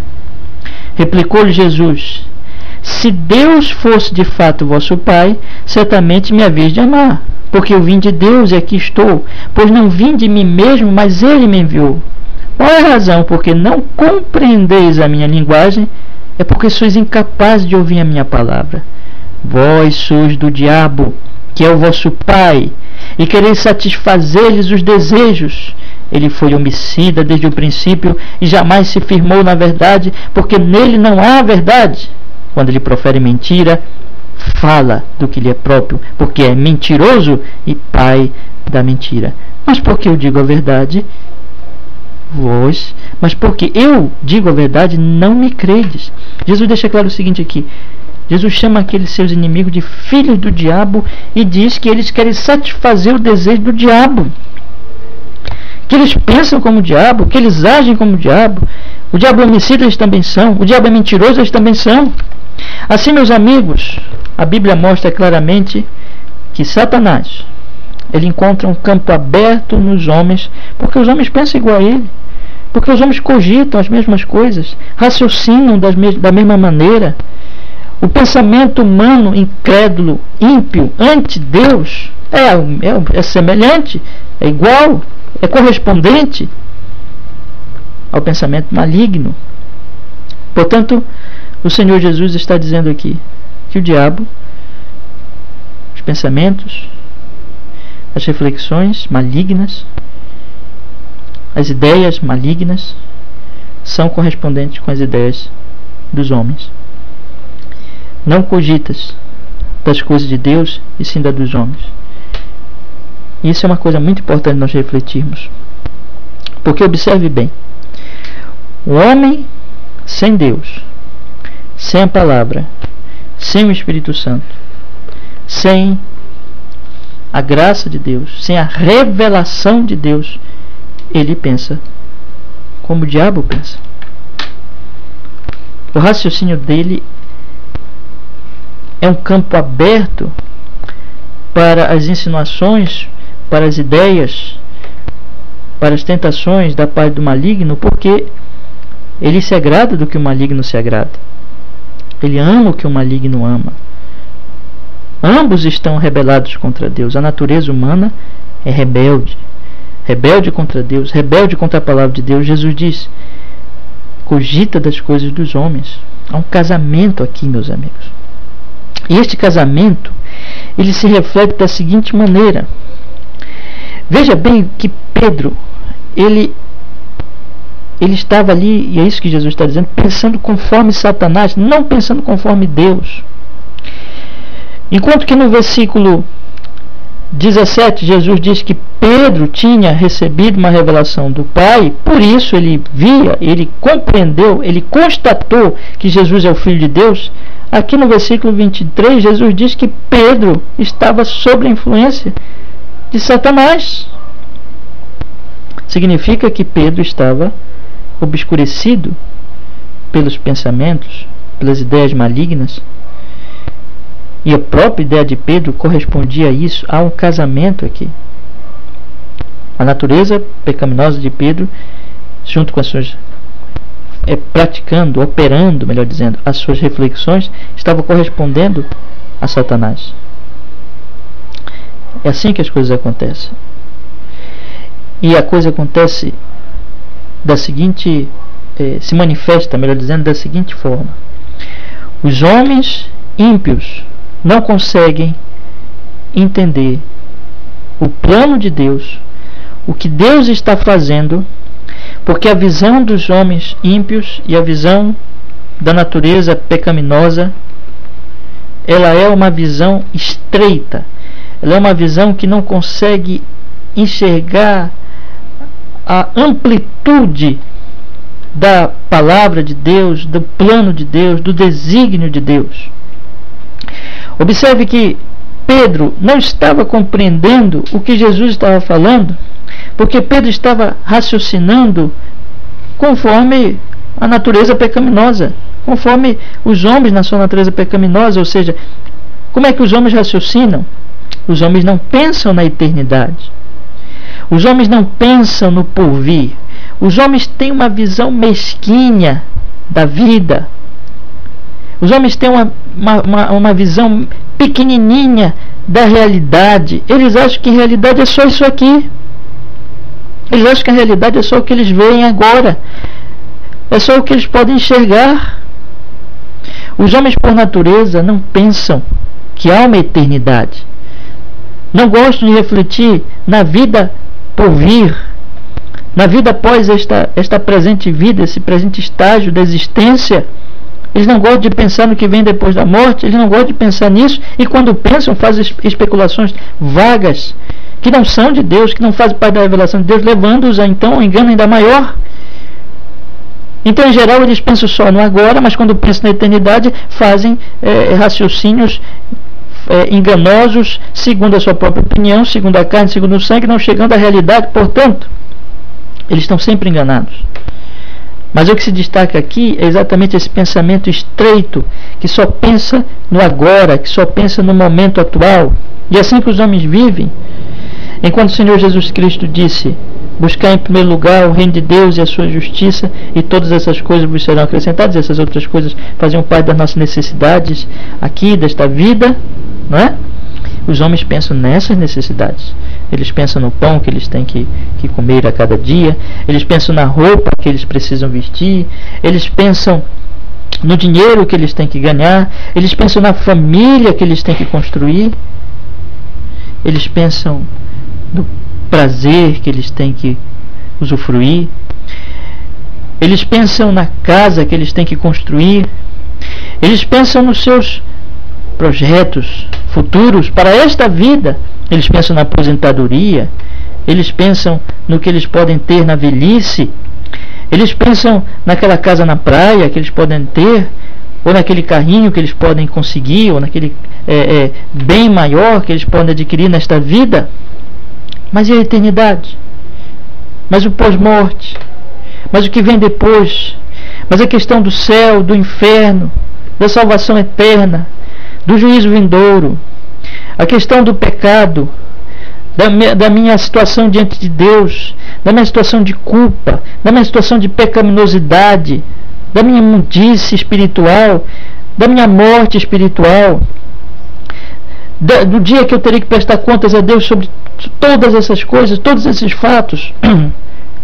replicou-lhe Jesus: se Deus fosse de fato vosso Pai, certamente me haveis de amar, porque eu vim de Deus e aqui estou, pois não vim de mim mesmo, mas Ele me enviou. Qual é a razão porque não compreendeis a minha linguagem? É porque sois incapazes de ouvir a minha palavra. Vós sois do diabo, que é o vosso pai, e quereis satisfazer-lhes os desejos. Ele foi homicida desde o princípio e jamais se firmou na verdade, porque nele não há verdade. Quando ele profere mentira, fala do que lhe é próprio, porque é mentiroso e pai da mentira. Mas porque eu digo a verdade, mas porque eu digo a verdade, não me credes. Jesus deixa claro o seguinte aqui: Jesus chama aqueles seus inimigos de filhos do diabo e diz que eles querem satisfazer o desejo do diabo, que eles pensam como o diabo, que eles agem como o diabo. O diabo é homicida, eles também são. O diabo é mentiroso, eles também são. Assim, meus amigos, a Bíblia mostra claramente que Satanás, ele encontra um campo aberto nos homens, porque os homens pensam igual a ele, porque os homens cogitam as mesmas coisas, raciocinam da mesma maneira. O pensamento humano incrédulo, ímpio, anti-Deus, é semelhante, é igual, é correspondente ao pensamento maligno. Portanto, o Senhor Jesus está dizendo aqui: que o diabo, os pensamentos, as reflexões malignas, as ideias malignas são correspondentes com as ideias dos homens. Não cogitas das coisas de Deus, e sim das dos homens. Isso é uma coisa muito importante nós refletirmos. Porque observe bem, o homem sem Deus, sem a palavra, sem o Espírito Santo, sem a graça de Deus, sem a revelação de Deus, ele pensa como o diabo pensa. O raciocínio dele é um campo aberto para as insinuações, para as ideias, para as tentações da parte do maligno, porque ele se agrada do que o maligno se agrada. Ele ama o que o maligno ama. Ambos estão rebelados contra Deus. A natureza humana é rebelde. Rebelde contra Deus, rebelde contra a palavra de Deus. Jesus diz: cogita das coisas dos homens. Há um casamento aqui, meus amigos. E este casamento, ele se reflete da seguinte maneira. Veja bem que Pedro, ele estava ali, e é isso que Jesus está dizendo, pensando conforme Satanás, não pensando conforme Deus. Enquanto que no versículo 17, Jesus diz que Pedro tinha recebido uma revelação do Pai, por isso ele via, ele compreendeu, ele constatou que Jesus é o Filho de Deus. Aqui no versículo 23, Jesus diz que Pedro estava sob a influência de Satanás. Significa que Pedro estava obscurecido pelos pensamentos, pelas ideias malignas. E a própria ideia de Pedro correspondia a isso. Há um casamento aqui. A natureza pecaminosa de Pedro, junto com as suas praticando, operando, melhor dizendo, as suas reflexões, estava correspondendo a Satanás. É assim que as coisas acontecem. E a coisa acontece da seguinte, se manifesta, melhor dizendo, da seguinte forma: os homens ímpios não conseguem entender o plano de Deus, o que Deus está fazendo, porque a visão dos homens ímpios e a visão da natureza pecaminosa, ela é uma visão estreita, ela é uma visão que não consegue enxergar a amplitude da palavra de Deus, do plano de Deus, do desígnio de Deus. Observe que Pedro não estava compreendendo o que Jesus estava falando, porque Pedro estava raciocinando conforme a natureza pecaminosa, conforme os homens na sua natureza pecaminosa. Ou seja, como é que os homens raciocinam? Os homens não pensam na eternidade. Os homens não pensam no porvir. Os homens têm uma visão mesquinha da vida. Os homens têm uma visão pequenininha da realidade. Eles acham que a realidade é só isso aqui. Eles acham que a realidade é só o que eles veem agora. É só o que eles podem enxergar. Os homens, por natureza, não pensam que há uma eternidade. Não gostam de refletir na vida por vir, na vida após esta presente vida, esse presente estágio da existência. Eles não gostam de pensar no que vem depois da morte. Eles não gostam de pensar nisso. E quando pensam, fazem especulações vagas, que não são de Deus, que não fazem parte da revelação de Deus, levando-os a então um engano ainda maior. Então, em geral, eles pensam só no agora, mas quando pensam na eternidade, fazem raciocínios enganosos, segundo a sua própria opinião, segundo a carne, segundo o sangue, não chegando à realidade. Portanto, eles estão sempre enganados. Mas o que se destaca aqui é exatamente esse pensamento estreito, que só pensa no agora, que só pensa no momento atual. E é assim que os homens vivem. Enquanto o Senhor Jesus Cristo disse: buscar em primeiro lugar o reino de Deus e a sua justiça, e todas essas coisas vos serão acrescentadas. Essas outras coisas faziam parte das nossas necessidades aqui, desta vida, não é? Os homens pensam nessas necessidades. Eles pensam no pão que eles têm que comer a cada dia. Eles pensam na roupa que eles precisam vestir. Eles pensam no dinheiro que eles têm que ganhar, eles pensam na família que eles têm que construir, eles pensam no prazer que eles têm que usufruir, eles pensam na casa que eles têm que construir, eles pensam nos seus projetos futuros para esta vida, eles pensam na aposentadoria, eles pensam no que eles podem ter na velhice, eles pensam naquela casa na praia que eles podem ter, ou naquele carrinho que eles podem conseguir, ou naquele bem maior que eles podem adquirir nesta vida. Mas e a eternidade? Mas o pós-morte? Mas o que vem depois? Mas a questão do céu, do inferno, da salvação eterna, do juízo vindouro, a questão do pecado, da minha situação diante de Deus, da minha situação de culpa, da minha situação de pecaminosidade, da minha imundice espiritual, da minha morte espiritual, do dia que eu terei que prestar contas a Deus sobre todas essas coisas, todos esses fatos.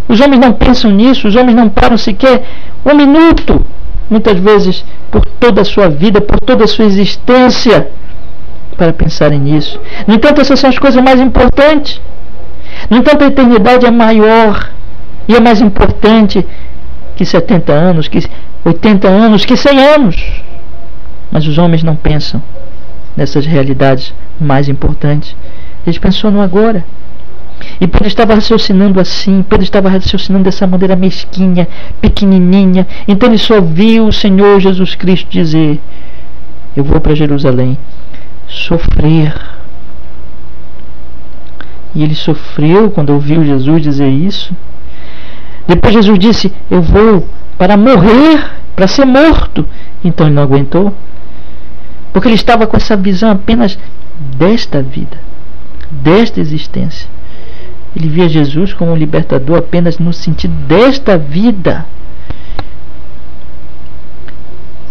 Os homens não pensam nisso, os homens não param sequer um minuto, muitas vezes por toda a sua vida, por toda a sua existência, para pensarem nisso. No entanto, essas são as coisas mais importantes. No entanto, a eternidade é maior e é mais importante que 70 anos, que 80 anos, que 100 anos. Mas os homens não pensam nessas realidades mais importantes. Eles pensam no agora. E Pedro estava raciocinando assim, Pedro estava raciocinando dessa maneira mesquinha, pequenininha. Então ele só viu o Senhor Jesus Cristo dizer: eu vou para Jerusalém sofrer. E ele sofreu quando ouviu Jesus dizer isso. Depois Jesus disse: eu vou para morrer, para ser morto. Então ele não aguentou, porque ele estava com essa visão apenas desta vida, desta existência. Ele via Jesus como um libertador apenas no sentido desta vida.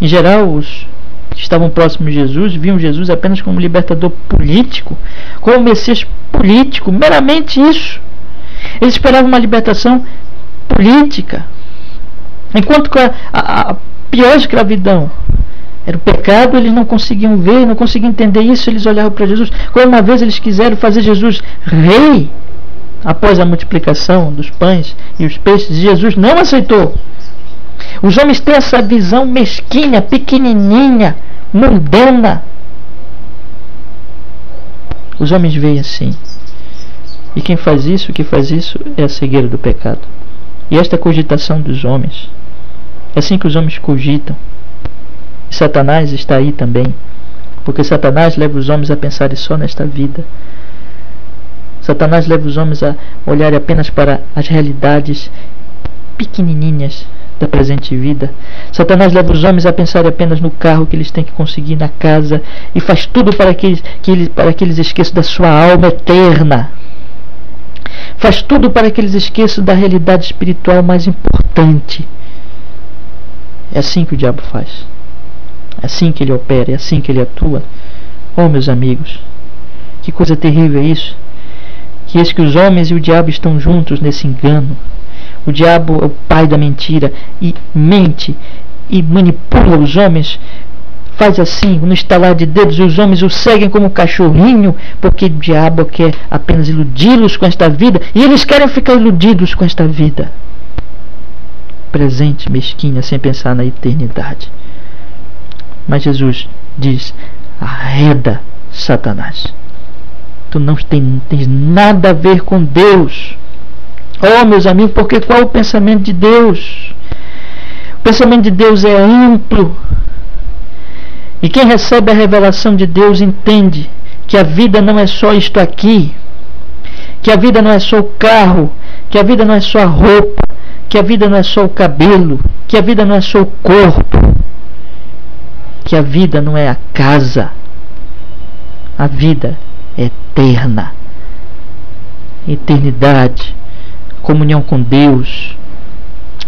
Em geral, os que estavam próximos de Jesus viam Jesus apenas como um libertador político, como um Messias político, meramente isso. Eles esperavam uma libertação política, enquanto que a pior escravidão era o pecado. Eles não conseguiam ver, não conseguiam entender isso. Eles olhavam para Jesus. Como uma vez eles quiseram fazer Jesus rei após a multiplicação dos pães e os peixes, e Jesus não aceitou. Os homens têm essa visão mesquinha, pequenininha, mundana. Os homens veem assim. E quem faz isso, o que faz isso é a cegueira do pecado. E esta cogitação dos homens, é assim que os homens cogitam. E Satanás está aí também, porque Satanás leva os homens a pensarem só nesta vida. Satanás leva os homens a olhar apenas para as realidades pequenininhas da presente vida. Satanás leva os homens a pensar apenas no carro que eles têm que conseguir, na casa, e faz tudo para que eles esqueçam da sua alma eterna. Faz tudo para que eles esqueçam da realidade espiritual mais importante. É assim que o diabo faz. É assim que ele opera, é assim que ele atua. Oh, meus amigos, que coisa terrível é isso. Que eis que os homens e o diabo estão juntos nesse engano. O diabo é o pai da mentira e mente e manipula os homens. Faz assim, no estalar de dedos, e os homens o seguem como cachorrinho, porque o diabo quer apenas iludi-los com esta vida, e eles querem ficar iludidos com esta vida presente, mesquinha, sem pensar na eternidade. Mas Jesus diz: arreda, Satanás, tu não tens nada a ver com Deus. Oh, meus amigos, porque qual é o pensamento de Deus? O pensamento de Deus é amplo. E quem recebe a revelação de Deus entende que a vida não é só isto aqui, que a vida não é só o carro, que a vida não é só a roupa, que a vida não é só o cabelo, que a vida não é só o corpo, que a vida não é a casa. A vida é eterna. Eternidade, comunhão com Deus.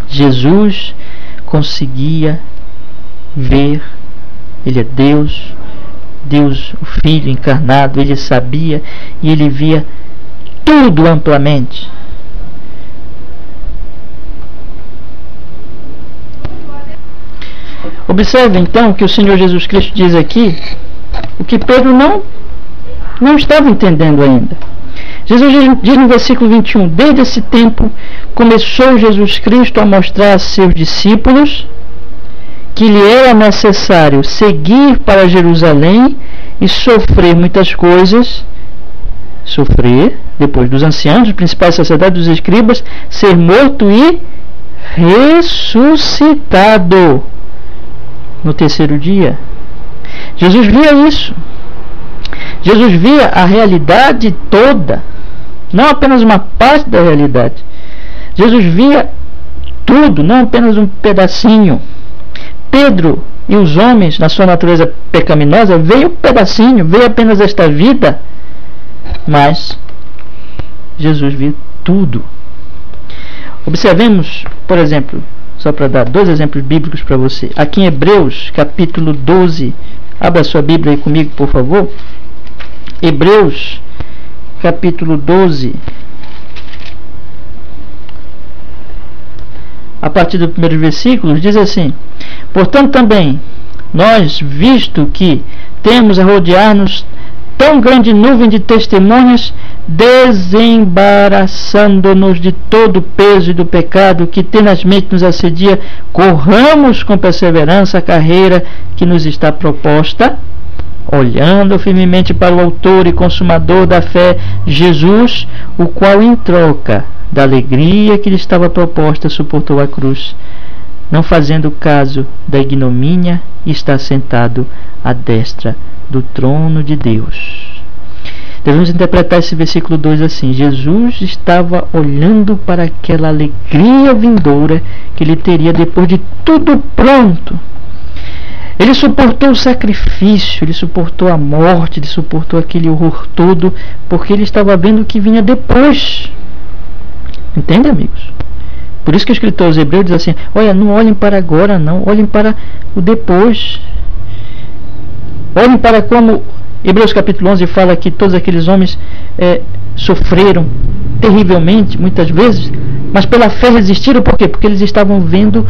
Jesus conseguia ver. Ele é Deus, Deus, o Filho encarnado. Ele sabia e ele via tudo amplamente. Observe então que o Senhor Jesus Cristo diz aqui o que Pedro não estava entendendo ainda. Jesus diz no versículo 21: desde esse tempo começou Jesus Cristo a mostrar a seus discípulos que lhe era necessário seguir para Jerusalém e sofrer muitas coisas, depois dos anciãos, dos principais sacerdotes, dos escribas, ser morto e ressuscitado no terceiro dia. Jesus via isso. Jesus via a realidade toda, não apenas uma parte da realidade. Jesus via tudo, não apenas um pedacinho. Pedro e os homens, na sua natureza pecaminosa, veio um pedacinho, veio apenas esta vida, mas Jesus viu tudo. Observemos, por exemplo, só para dar 2 exemplos bíblicos para você, aqui em Hebreus capítulo 12, abra sua Bíblia aí comigo, por favor. Hebreus capítulo 12, a partir do primeiro versículo, diz assim: portanto também, nós, visto que temos a rodear-nos tão grande nuvem de testemunhas, desembaraçando-nos de todo o peso e do pecado que tenazmente nos assedia, corramos com perseverança a carreira que nos está proposta, olhando firmemente para o autor e consumador da fé, Jesus, o qual em troca da alegria que lhe estava proposta suportou a cruz, não fazendo caso da ignomínia, e está sentado à destra do trono de Deus. Devemos interpretar esse versículo 2 assim: Jesus estava olhando para aquela alegria vindoura que ele teria depois de tudo pronto. Ele suportou o sacrifício, ele suportou a morte, ele suportou aquele horror todo, porque ele estava vendo o que vinha depois. Entende, amigos? Por isso que o escritor aos Hebreus diz assim: olha, não olhem para agora não, olhem para o depois. Olhem para como Hebreus capítulo 11 fala que todos aqueles homens sofreram terrivelmente, muitas vezes, mas pela fé resistiram. Por quê? Porque eles estavam vendo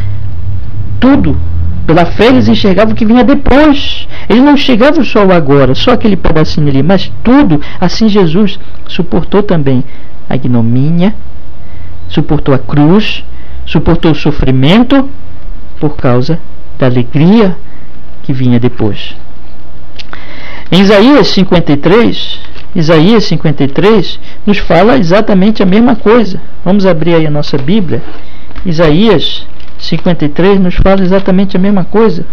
tudo. Pela fé eles enxergavam o que vinha depois. Eles não enxergavam só o agora, só aquele pedacinho ali, mas tudo. Assim Jesus suportou também a ignomínia, suportou a cruz, suportou o sofrimento por causa da alegria que vinha depois. Em Isaías 53 nos fala exatamente a mesma coisa. Vamos abrir aí a nossa Bíblia. Isaías 53 nos fala exatamente a mesma coisa.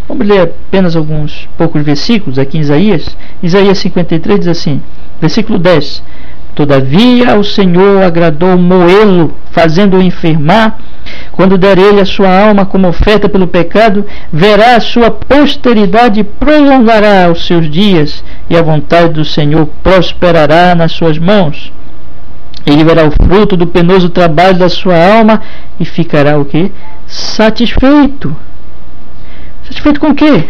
Vamos ler apenas alguns poucos versículos aqui em Isaías. Isaías 53 diz assim, versículo 10: todavia o Senhor agradou moê-lo, fazendo-o enfermar. Quando der ele a sua alma como oferta pelo pecado, verá a sua posteridade e prolongará os seus dias, e a vontade do Senhor prosperará nas suas mãos. Ele verá o fruto do penoso trabalho da sua alma e ficará o quê? Satisfeito. Satisfeito com o quê?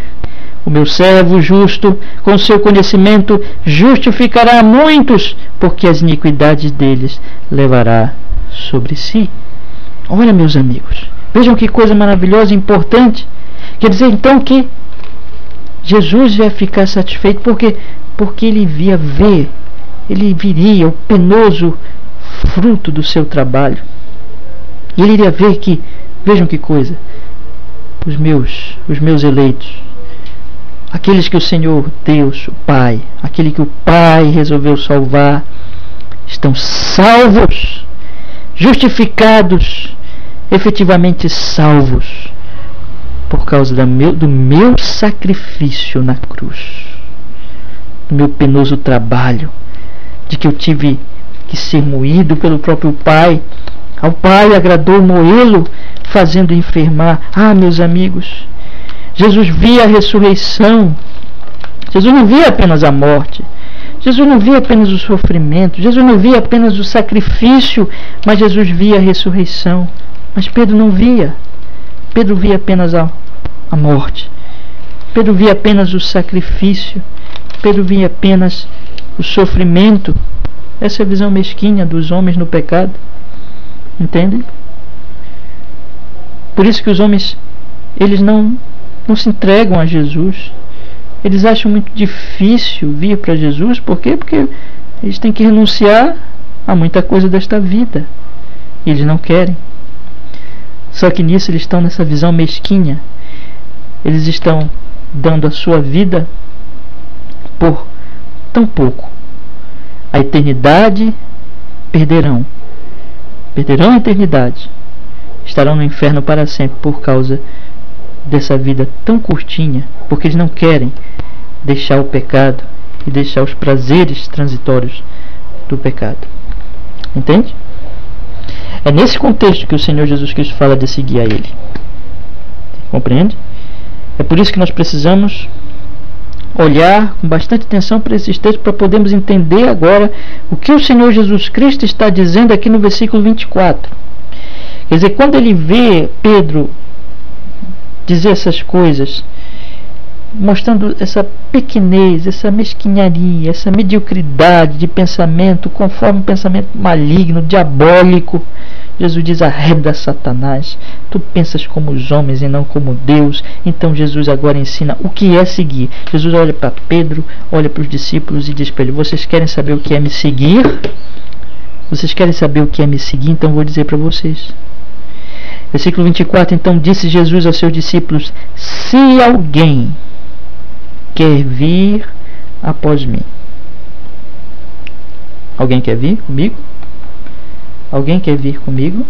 O meu servo justo, com seu conhecimento, justificará a muitos, porque as iniquidades deles levará sobre si. Olha, meus amigos, vejam que coisa maravilhosa e importante. Quer dizer então que Jesus ia ficar satisfeito porque ele ele viria o penoso fruto do seu trabalho. E ele iria ver que, vejam que coisa, os meus eleitos, aqueles que o Senhor Deus, o Pai, aquele que o Pai resolveu salvar, estão salvos, justificados, efetivamente salvos, por causa do meu sacrifício na cruz, do meu penoso trabalho, de que eu tive que ser moído pelo próprio Pai. Ao Pai agradou moê-lo, fazendo enfermar. Ah, meus amigos, Jesus via a ressurreição. Jesus não via apenas a morte. Jesus não via apenas o sofrimento. Jesus não via apenas o sacrifício, mas Jesus via a ressurreição. Mas Pedro não via. Pedro via apenas a morte. Pedro via apenas o sacrifício. Pedro via apenas o sofrimento. Essa é a visão mesquinha dos homens no pecado. Entendem? Por isso que os homens, eles não não se entregam a Jesus. Eles acham muito difícil vir para Jesus. Por quê? Porque eles têm que renunciar a muita coisa desta vida. E eles não querem. Só que nisso eles estão nessa visão mesquinha. Eles estão dando a sua vida por tão pouco. A eternidade perderão. Perderão a eternidade. Estarão no inferno para sempre por causa dessa vida tão curtinha, porque eles não querem deixar o pecado e deixar os prazeres transitórios do pecado. Entende? É nesse contexto que o Senhor Jesus Cristo fala de seguir a Ele. Compreende? É por isso que nós precisamos olhar com bastante atenção para esses textos, para podermos entender agora o que o Senhor Jesus Cristo está dizendo aqui no versículo 24. Quer dizer, quando ele vê Pedro dizer essas coisas, mostrando essa pequenez, essa mesquinharia, essa mediocridade de pensamento, conforme um pensamento maligno, diabólico, Jesus diz: arreda, Satanás, tu pensas como os homens e não como Deus. Então Jesus agora ensina o que é seguir. Jesus olha para Pedro, olha para os discípulos e diz para ele: vocês querem saber o que é me seguir? Vocês querem saber o que é me seguir? Então vou dizer para vocês. Versículo 24: então disse Jesus aos seus discípulos: se alguém quer vir após mim. Alguém quer vir comigo? Alguém quer vir comigo?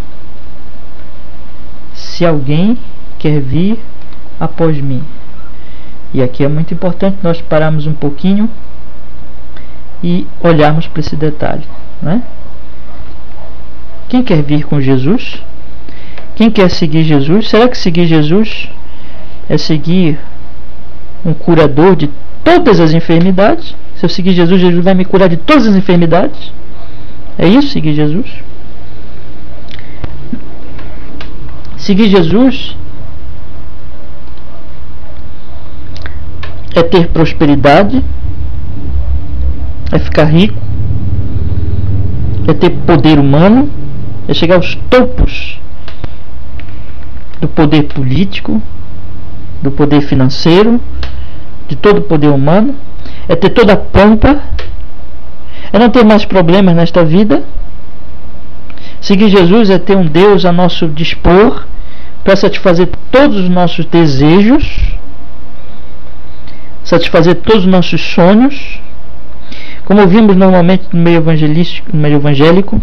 Se alguém quer vir após mim. E aqui é muito importante nós pararmos um pouquinho e olharmos para esse detalhe, né? Quem quer vir com Jesus? Quem quer seguir Jesus? Será que seguir Jesus é seguir um curador de todas as enfermidades? Se eu seguir Jesus, Jesus vai me curar de todas as enfermidades? É isso, seguir Jesus? Seguir Jesus é ter prosperidade, é ficar rico, é ter poder humano, é chegar aos topos do poder político, do poder financeiro, de todo o poder humano, é ter toda a pompa, é não ter mais problemas nesta vida. Seguir Jesus é ter um Deus a nosso dispor para satisfazer todos os nossos desejos, satisfazer todos os nossos sonhos. Como vimos normalmente no meio evangélico,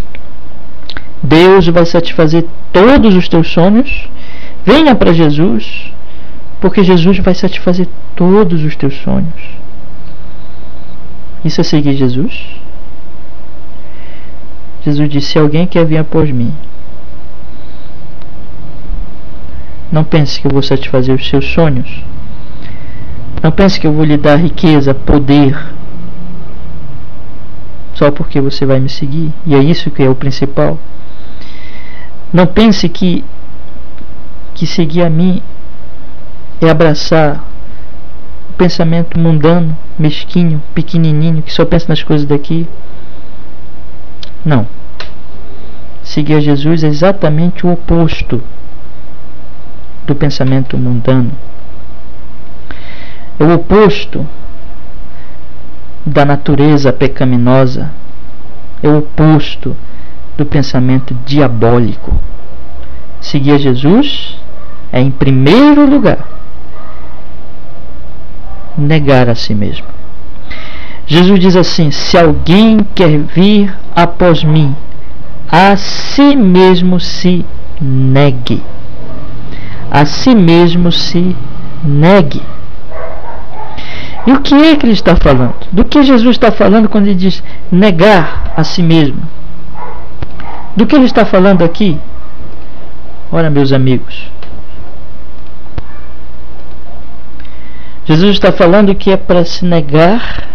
Deus vai satisfazer todos os teus sonhos. Venha para Jesus, porque Jesus vai satisfazer todos os teus sonhos. Isso é seguir Jesus? Jesus disse: se alguém quer vir após mim, não pense que eu vou satisfazer os seus sonhos. Não pense que eu vou lhe dar riqueza, poder, só porque você vai me seguir. E é isso que é o principal. Não pense que seguir a mim é abraçar o pensamento mundano, mesquinho, pequenininho, que só pensa nas coisas daqui. Não. Seguir a Jesus é exatamente o oposto do pensamento mundano. É o oposto da natureza pecaminosa. É o oposto do pensamento diabólico. Seguir a Jesus é, em primeiro lugar, negar a si mesmo. Jesus diz assim: se alguém quer vir após mim, a si mesmo se negue. A si mesmo se negue. E o que é que ele está falando? Do que Jesus está falando quando ele diz negar a si mesmo? Do que ele está falando aqui? Ora, meus amigos, Jesus está falando que é para se negar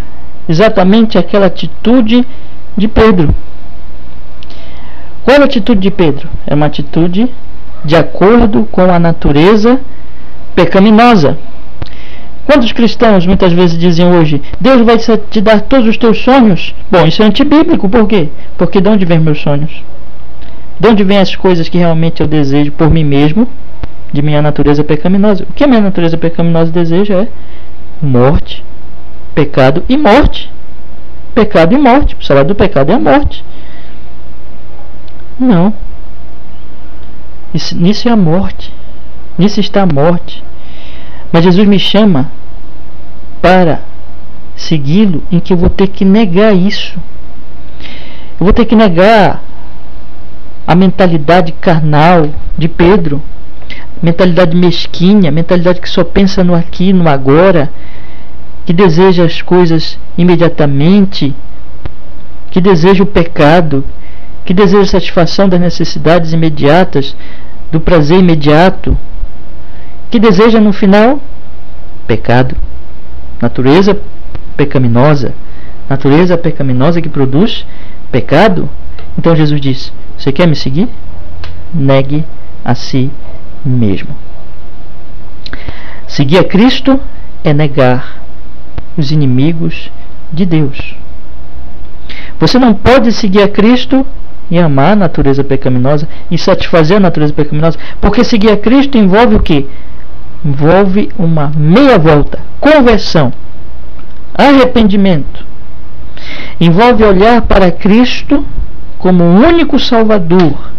exatamente aquela atitude de Pedro. Qual é a atitude de Pedro? É uma atitude de acordo com a natureza pecaminosa. Quantos cristãos muitas vezes dizem hoje: Deus vai te dar todos os teus sonhos? Bom, isso é antibíblico. Por quê? Porque de onde vêm meus sonhos? De onde vêm as coisas que realmente eu desejo por mim mesmo? de minha natureza pecaminosa. O que a minha natureza pecaminosa deseja é morte, pecado e morte. Pecado e morte. O salário do pecado é a morte. Não. Nisso é a morte. Nisso está a morte. Mas Jesus me chama para segui-lo, em que eu vou ter que negar isso. Eu vou ter que negar a mentalidade carnal de Pedro, mentalidade mesquinha, mentalidade que só pensa no aqui, no agora, que deseja as coisas imediatamente, que deseja o pecado, que deseja a satisfação das necessidades imediatas, do prazer imediato, que deseja no final pecado, natureza pecaminosa que produz pecado. Então Jesus diz: você quer me seguir? Negue a si mesmo. Seguir a Cristo é negar os inimigos de Deus. Você não pode seguir a Cristo e amar a natureza pecaminosa e satisfazer a natureza pecaminosa, porque seguir a Cristo envolve o quê? Envolve uma meia volta, conversão, arrependimento. Envolve olhar para Cristo como o único Salvador,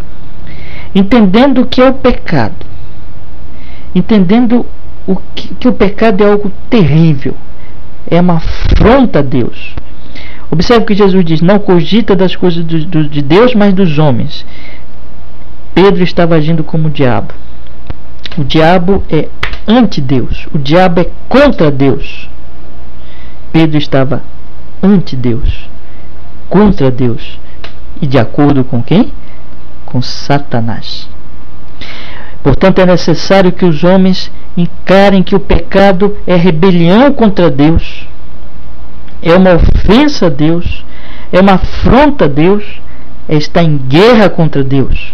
entendendo o que é o pecado, entendendo que o pecado é algo terrível, é uma afronta a Deus. Observe que Jesus diz: não cogita das coisas de Deus, mas dos homens. Pedro estava agindo como o diabo. O diabo é anti-Deus. O diabo é contra Deus. Pedro estava anti-Deus, contra Deus. E de acordo com quem? Com Satanás. Portanto, é necessário que os homens encarem que o pecado é rebelião contra Deus, é uma ofensa a Deus, é uma afronta a Deus, é estar em guerra contra Deus,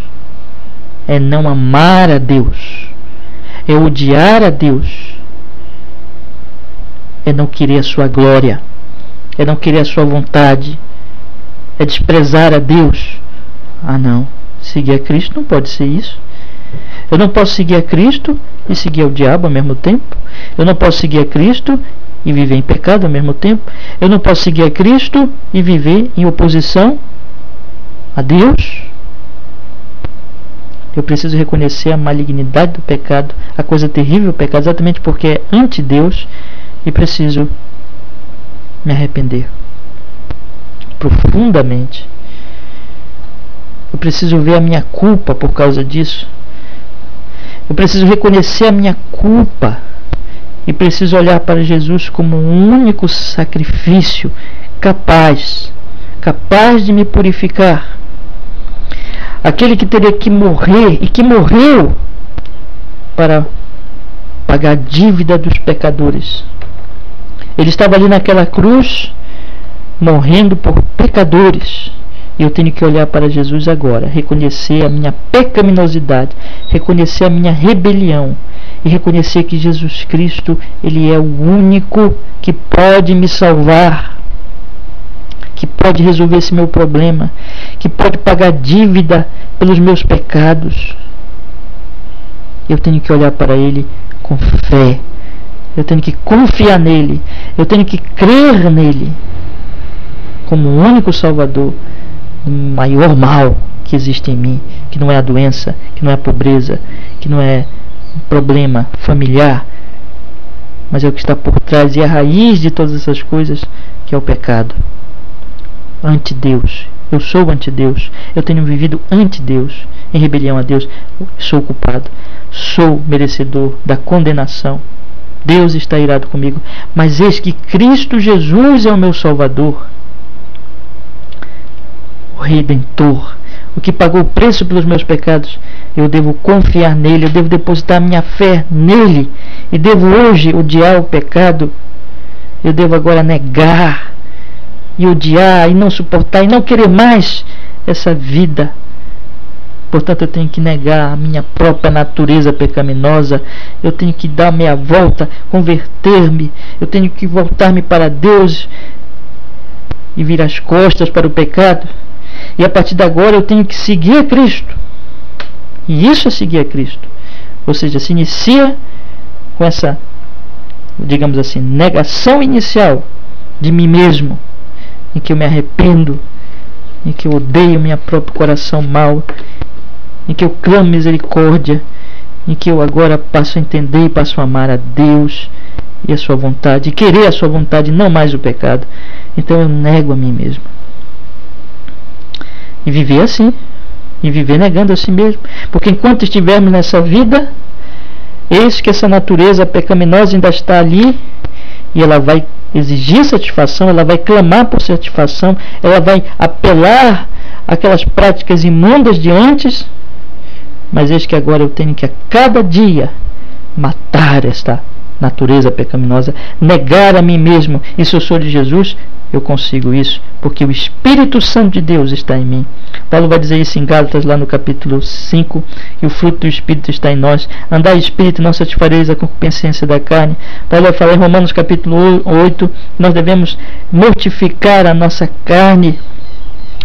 é não amar a Deus, é odiar a Deus, é não querer a sua glória, é não querer a sua vontade, é desprezar a Deus. Ah, não, seguir a Cristo não pode ser isso. Eu não posso seguir a Cristo e seguir ao diabo ao mesmo tempo. Eu não posso seguir a Cristo e viver em pecado ao mesmo tempo. Eu não posso seguir a Cristo e viver em oposição a Deus. Eu preciso reconhecer a malignidade do pecado, a coisa terrível do pecado, exatamente porque é anti-Deus, e preciso me arrepender profundamente. Eu preciso ver a minha culpa por causa disso. Eu preciso reconhecer a minha culpa e preciso olhar para Jesus como um único sacrifício capaz de me purificar. Aquele que teria que morrer e que morreu para pagar a dívida dos pecadores. Ele estava ali naquela cruz, morrendo por pecadores. E eu tenho que olhar para Jesus agora, reconhecer a minha pecaminosidade, reconhecer a minha rebelião e reconhecer que Jesus Cristo, Ele é o único que pode me salvar, que pode resolver esse meu problema, que pode pagar dívida pelos meus pecados. Eu tenho que olhar para Ele com fé, eu tenho que confiar nele, eu tenho que crer nele como o único Salvador do maior mal que existe em mim, que não é a doença, que não é a pobreza, que não é um problema familiar, mas é o que está por trás e a raiz de todas essas coisas, que é o pecado. Anti-Deus. Eu sou anti-Deus. Eu tenho vivido anti-Deus, em rebelião a Deus. Sou culpado. Sou merecedor da condenação. Deus está irado comigo. Mas eis que Cristo Jesus é o meu Salvador, o Redentor, o que pagou o preço pelos meus pecados. Eu devo confiar nele, eu devo depositar minha fé nele, e devo hoje odiar o pecado. Eu devo agora negar e odiar e não suportar e não querer mais essa vida. Portanto, eu tenho que negar a minha própria natureza pecaminosa. Eu tenho que dar meia volta, converter-me. Eu tenho que voltar-me para Deus e virar as costas para o pecado. E a partir de agora eu tenho que seguir a Cristo. E isso é seguir a Cristo. Ou seja, se inicia com essa, digamos assim, negação inicial de mim mesmo, em que eu me arrependo, em que eu odeio meu próprio coração mau, em que eu clamo misericórdia, em que eu agora passo a entender e passo a amar a Deus e a sua vontade, e querer a sua vontade, não mais o pecado. Então eu nego a mim mesmo. E viver assim, e viver negando a si mesmo. Porque enquanto estivermos nessa vida, eis que essa natureza pecaminosa ainda está ali, e ela vai exigir satisfação, ela vai clamar por satisfação, ela vai apelar àquelas práticas imundas de antes. Mas eis que agora eu tenho que a cada dia matar esta natureza pecaminosa, negar a mim mesmo. E se eu sou de Jesus, eu consigo isso, porque o Espírito Santo de Deus está em mim. Paulo vai dizer isso em Gálatas, lá no capítulo 5, e o fruto do Espírito está em nós. Andai em Espírito, não satisfareis a concupiscência da carne. Paulo vai falar em Romanos capítulo 8, nós devemos mortificar a nossa carne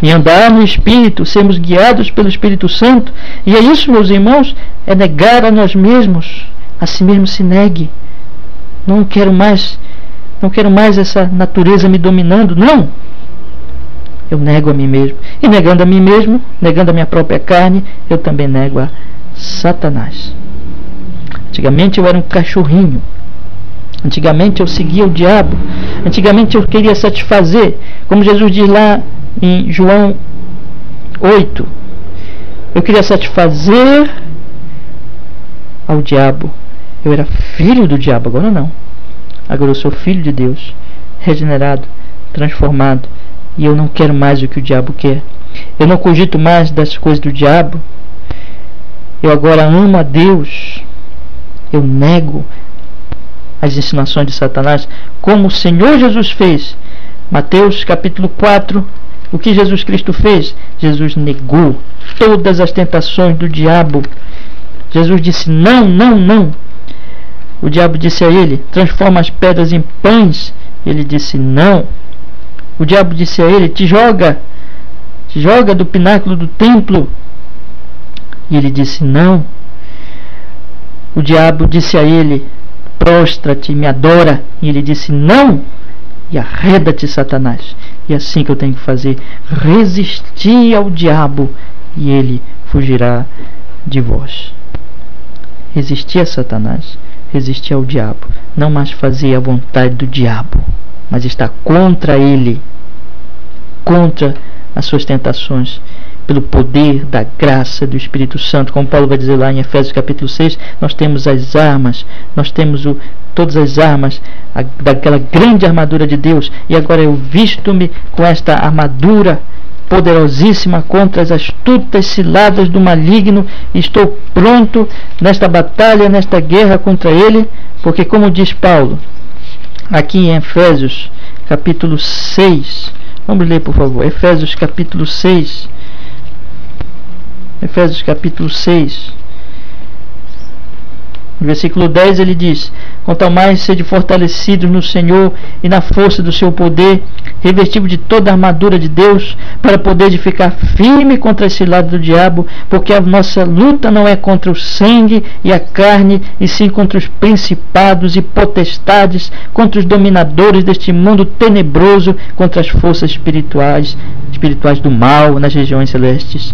e andar no Espírito, sermos guiados pelo Espírito Santo. E é isso, meus irmãos, é negar a nós mesmos. A si mesmo se negue. Não quero mais essa natureza me dominando, não. Eu nego a mim mesmo. E negando a mim mesmo, negando a minha própria carne, eu também nego a Satanás. Antigamente eu era um cachorrinho. Antigamente eu seguia o diabo. Antigamente eu queria satisfazer, como Jesus diz lá em João 8, eu queria satisfazer ao diabo. Eu era filho do diabo, agora não. Agora eu sou filho de Deus, regenerado, transformado, e eu não quero mais o que o diabo quer. Eu não cogito mais das coisas do diabo. Eu agora amo a Deus. Eu nego as insinuações de Satanás, como o Senhor Jesus fez. Mateus capítulo 4, o que Jesus Cristo fez? Jesus negou todas as tentações do diabo. Jesus disse não, não, não. O diabo disse a ele, transforma as pedras em pães. Ele disse não. O diabo disse a ele, te joga do pináculo do templo. E ele disse não. O diabo disse a ele, prostra-te, me adora. E ele disse não. E arreda-te, Satanás. E é assim que eu tenho que fazer, resistir ao diabo, e ele fugirá de vós. Resistir a Satanás, resistir ao diabo, não mais fazer a vontade do diabo, mas estar contra ele, contra as suas tentações, pelo poder da graça do Espírito Santo. Como Paulo vai dizer lá em Efésios capítulo 6, nós temos as armas, nós temos todas as armas daquela grande armadura de Deus, e agora eu visto-me com esta armadura poderosíssima contra as astutas ciladas do maligno, e estou pronto nesta batalha, nesta guerra contra ele, porque como diz Paulo aqui em Efésios capítulo 6, vamos ler por favor, Efésios capítulo 6, Efésios capítulo 6, no versículo 10 ele diz: quanto ao mais sede fortalecidos no Senhor e na força do seu poder, revestidos de toda a armadura de Deus, para poder ficar firme contra esse lado do diabo, porque a nossa luta não é contra o sangue e a carne, e sim contra os principados e potestades, contra os dominadores deste mundo tenebroso, contra as forças espirituais do mal nas regiões celestes.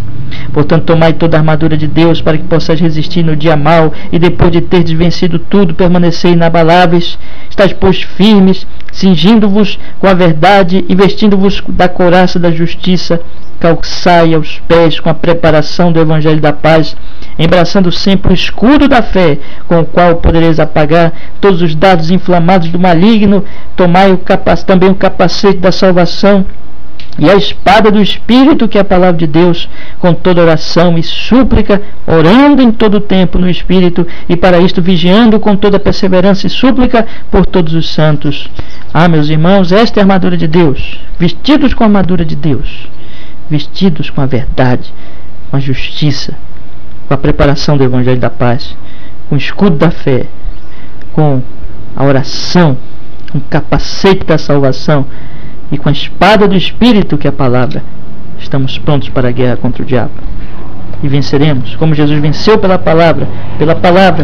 Portanto, tomai toda a armadura de Deus, para que possais resistir no dia mau, e depois de terdes vencido tudo, permanecei inabaláveis. Estais, pois, firmes, cingindo-vos com a verdade e vestindo-vos da couraça da justiça, calçai aos pés com a preparação do Evangelho da paz, embraçando sempre o escudo da fé, com o qual podereis apagar todos os dardos inflamados do maligno. Tomai também o capacete da salvação e a espada do Espírito, que é a palavra de Deus, com toda oração e súplica, orando em todo o tempo no Espírito, e para isto vigiando com toda perseverança e súplica por todos os santos. Meus irmãos, esta é a armadura de Deus, vestidos com a armadura de Deus, vestidos com a verdade, com a justiça, com a preparação do Evangelho da paz, com o escudo da fé, com a oração, com o capacete da salvação, e com a espada do Espírito, que é a palavra, estamos prontos para a guerra contra o diabo. e venceremos, como Jesus venceu pela palavra,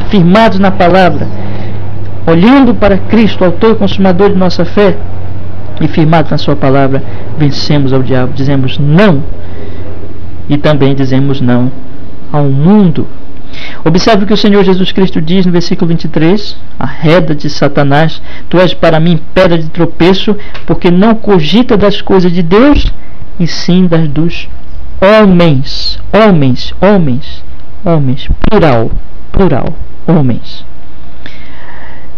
firmados na palavra, olhando para Cristo, autor e consumador de nossa fé, e firmados na sua palavra, vencemos ao diabo, dizemos não, e também dizemos não ao mundo. Observe o que o Senhor Jesus Cristo diz no versículo 23, arreda de Satanás, tu és para mim pedra de tropeço, porque não cogita das coisas de Deus, e sim das dos homens, plural, homens.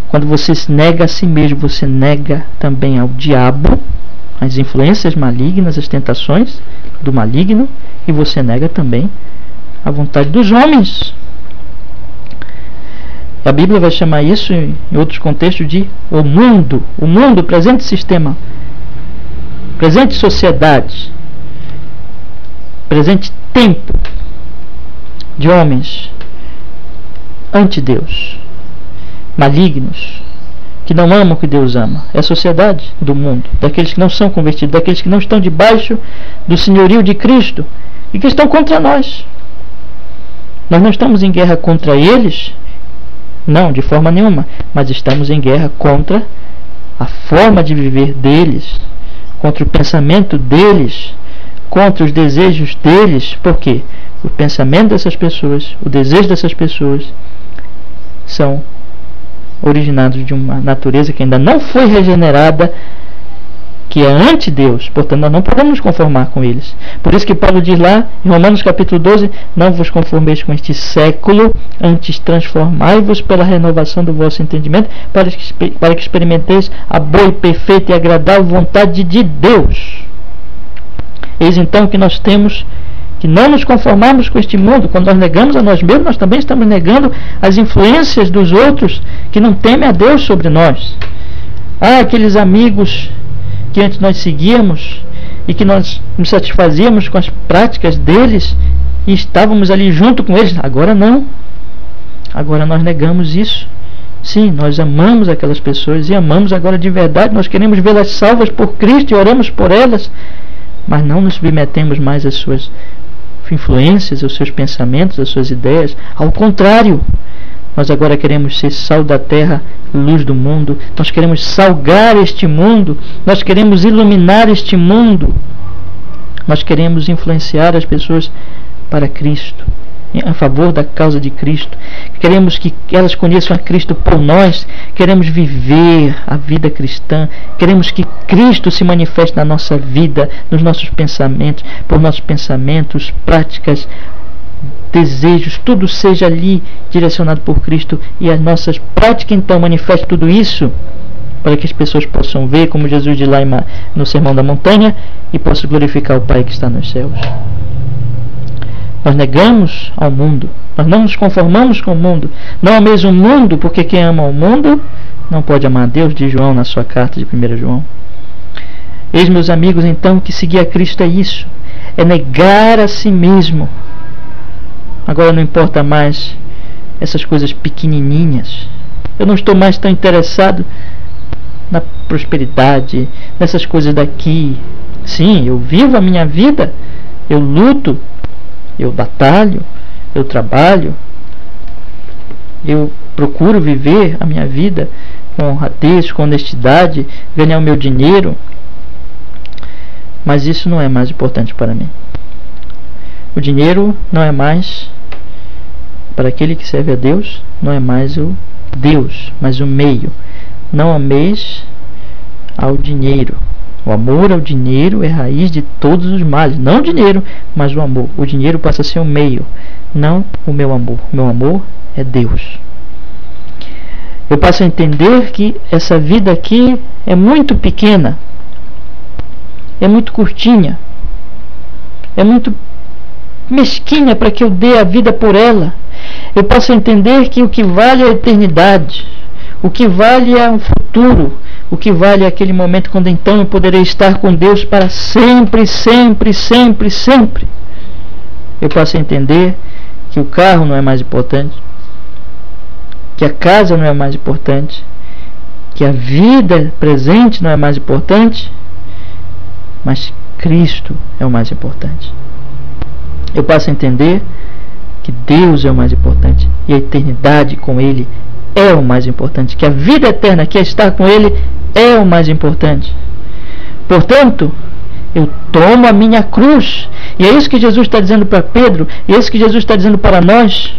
Quando você se nega a si mesmo, você nega também ao diabo, as influências malignas, as tentações do maligno, e você nega também a vontade dos homens. A Bíblia vai chamar isso, em outros contextos, de o mundo, o presente sistema, presente sociedade, presente tempo de homens anti-Deus, malignos, que não amam o que Deus ama. É a sociedade do mundo, daqueles que não são convertidos, daqueles que não estão debaixo do senhorio de Cristo e que estão contra nós. Nós não estamos em guerra contra eles, não, de forma nenhuma, mas estamos em guerra contra a forma de viver deles, contra o pensamento deles, contra os desejos deles. Por quê? O pensamento dessas pessoas, o desejo dessas pessoas são originados de uma natureza que ainda não foi regenerada, que é anti-Deus. Portanto, nós não podemos nos conformar com eles. Por isso que Paulo diz lá em Romanos capítulo 12, não vos conformeis com este século, antes transformai-vos pela renovação do vosso entendimento, para que experimenteis a boa e perfeita e agradável vontade de Deus. Eis então que nós temos que não nos conformarmos com este mundo. Quando nós negamos a nós mesmos, nós também estamos negando as influências dos outros que não temem a Deus sobre nós. Aqueles amigos que antes nós seguíamos e que nós nos satisfazíamos com as práticas deles e estávamos ali junto com eles, agora não. Agora nós negamos isso. Sim, nós amamos aquelas pessoas e amamos agora de verdade, nós queremos vê-las salvas por Cristo e oramos por elas, mas não nos submetemos mais às suas influências, aos seus pensamentos, às suas ideias. Ao contrário, nós agora queremos ser sal da terra, luz do mundo. Nós queremos salgar este mundo. Nós queremos iluminar este mundo. Nós queremos influenciar as pessoas para Cristo, a favor da causa de Cristo. Queremos que elas conheçam a Cristo por nós. Queremos viver a vida cristã. Queremos que Cristo se manifeste na nossa vida, nos nossos pensamentos, por nossos pensamentos, práticas, desejos, tudo seja ali direcionado por Cristo, e as nossas práticas então manifestem tudo isso para que as pessoas possam ver, como Jesus diz lá no Sermão da Montanha, e possam glorificar o Pai que está nos céus. Nós negamos ao mundo, nós não nos conformamos com o mundo, não ameis o mundo, porque quem ama o mundo não pode amar a Deus, diz João na sua carta de 1 João. Eis, meus amigos, então, que seguir a Cristo é isso, é negar a si mesmo. Agora não importa mais essas coisas pequenininhas. Eu não estou mais tão interessado na prosperidade, nessas coisas daqui. Sim, eu vivo a minha vida, eu luto, eu batalho, eu trabalho, eu procuro viver a minha vida com honradez, com honestidade, ganhar o meu dinheiro. Mas isso não é mais importante para mim. O dinheiro não é mais, para aquele que serve a Deus, não é mais o Deus, mas o meio. Não ameis ao dinheiro. O amor ao dinheiro é raiz de todos os males. Não o dinheiro, mas o amor. O dinheiro passa a ser um meio, não o meu amor. O meu amor é Deus. Eu passo a entender que essa vida aqui é muito pequena, é muito curtinha, é muito mesquinha para que eu dê a vida por ela. Eu posso entender que o que vale é a eternidade, o que vale é o futuro, o que vale é aquele momento quando então eu poderei estar com Deus para sempre, sempre, sempre, sempre. Eu posso entender que o carro não é mais importante, que a casa não é mais importante, que a vida presente não é mais importante, mas Cristo é o mais importante. eu passo a entender que Deus é o mais importante e a eternidade com Ele é o mais importante, que a vida eterna, que é estar com Ele, é o mais importante. Portanto, eu tomo a minha cruz, e é isso que Jesus está dizendo para Pedro, e é isso que Jesus está dizendo para nós.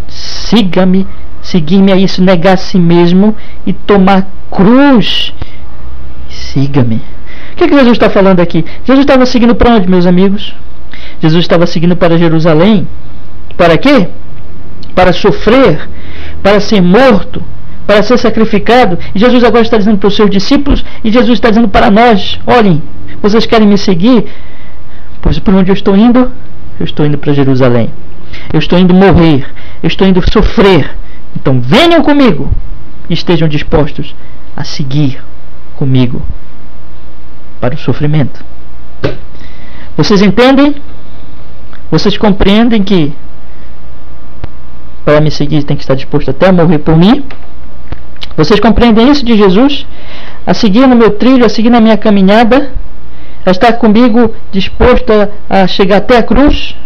Siga-me, seguir-me é isso, negar a si mesmo e tomar cruz. Siga-me. O que Jesus está falando aqui? Jesus estava seguindo para onde, meus amigos? Jesus estava seguindo para Jerusalém. Para quê? Para sofrer, para ser morto, para ser sacrificado. E Jesus agora está dizendo para os seus discípulos, e Jesus está dizendo para nós: olhem, vocês querem me seguir? Pois para onde eu estou indo? Eu estou indo para Jerusalém. Eu estou indo morrer. Eu estou indo sofrer. Então venham comigo e estejam dispostos a seguir comigo para o sofrimento. Vocês entendem? Vocês compreendem que para me seguir tem que estar disposto até a morrer por mim? Vocês compreendem isso de Jesus? A seguir no meu trilho, a seguir na minha caminhada, a estar comigo disposto a chegar até a cruz?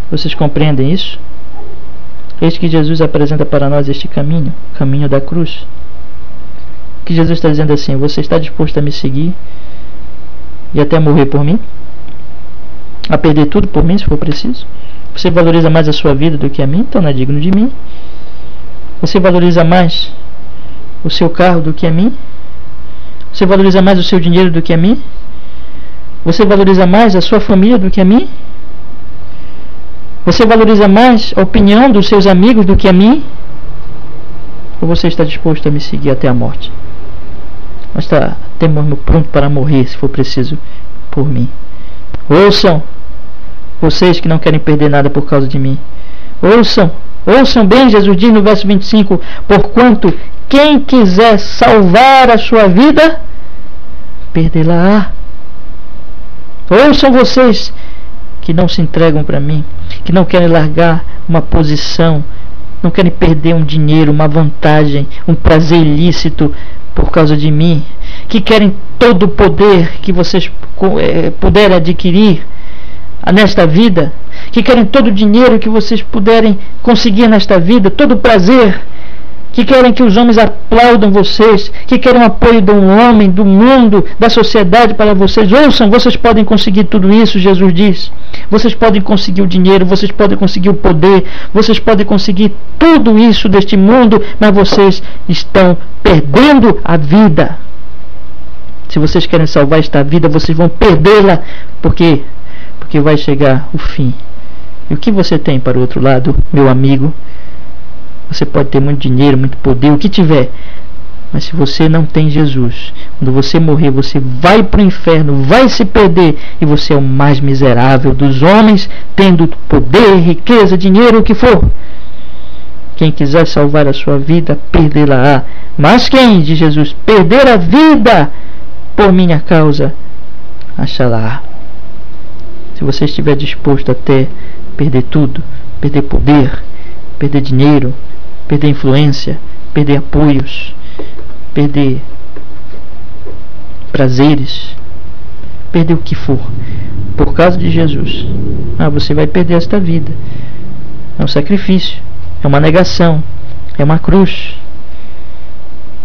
Vocês compreendem isso? Eis que Jesus apresenta para nós este caminho, caminho da cruz. Que Jesus está dizendo assim: você está disposto a me seguir e até morrer por mim? A perder tudo por mim, se for preciso? Você valoriza mais a sua vida do que a mim? Então não é digno de mim. Você valoriza mais o seu carro do que a mim? Você valoriza mais o seu dinheiro do que a mim? Você valoriza mais a sua família do que a mim? Você valoriza mais a opinião dos seus amigos do que a mim? Ou você está disposto a me seguir até a morte? Mas está até pronto para morrer, se for preciso, por mim. Ouçam, vocês que não querem perder nada por causa de mim. Ouçam bem, Jesus diz no verso 25: porquanto quem quiser salvar a sua vida, perdê-la-á. Ouçam vocês que não se entregam para mim, que não querem largar uma posição, não querem perder um dinheiro, uma vantagem, um prazer ilícito por causa de mim, que querem todo o poder que vocês puderem adquirir nesta vida, que querem todo o dinheiro que vocês puderem conseguir nesta vida, todo o prazer, que querem que os homens aplaudam vocês, que querem o apoio de um homem, do mundo, da sociedade para vocês. Ouçam, vocês podem conseguir tudo isso, Jesus diz. Vocês podem conseguir o dinheiro, vocês podem conseguir o poder, vocês podem conseguir tudo isso deste mundo, mas vocês estão perdendo a vida. Se vocês querem salvar esta vida, vocês vão perdê-la. Por quê? Porque vai chegar o fim. E o que você tem para o outro lado, meu amigo? Você pode ter muito dinheiro, muito poder, o que tiver, mas se você não tem Jesus, quando você morrer, você vai para o inferno, vai se perder, e você é o mais miserável dos homens, tendo poder, riqueza, dinheiro, o que for. Quem quiser salvar a sua vida, perdê-la-á. Mas quem, diz Jesus, perder a vida por minha causa, achá-la-á. Se você estiver disposto até perder tudo, perder poder, perder dinheiro, perder influência, perder apoios, perder prazeres, perder o que for, por causa de Jesus, você vai perder esta vida. É um sacrifício, é uma negação, é uma cruz.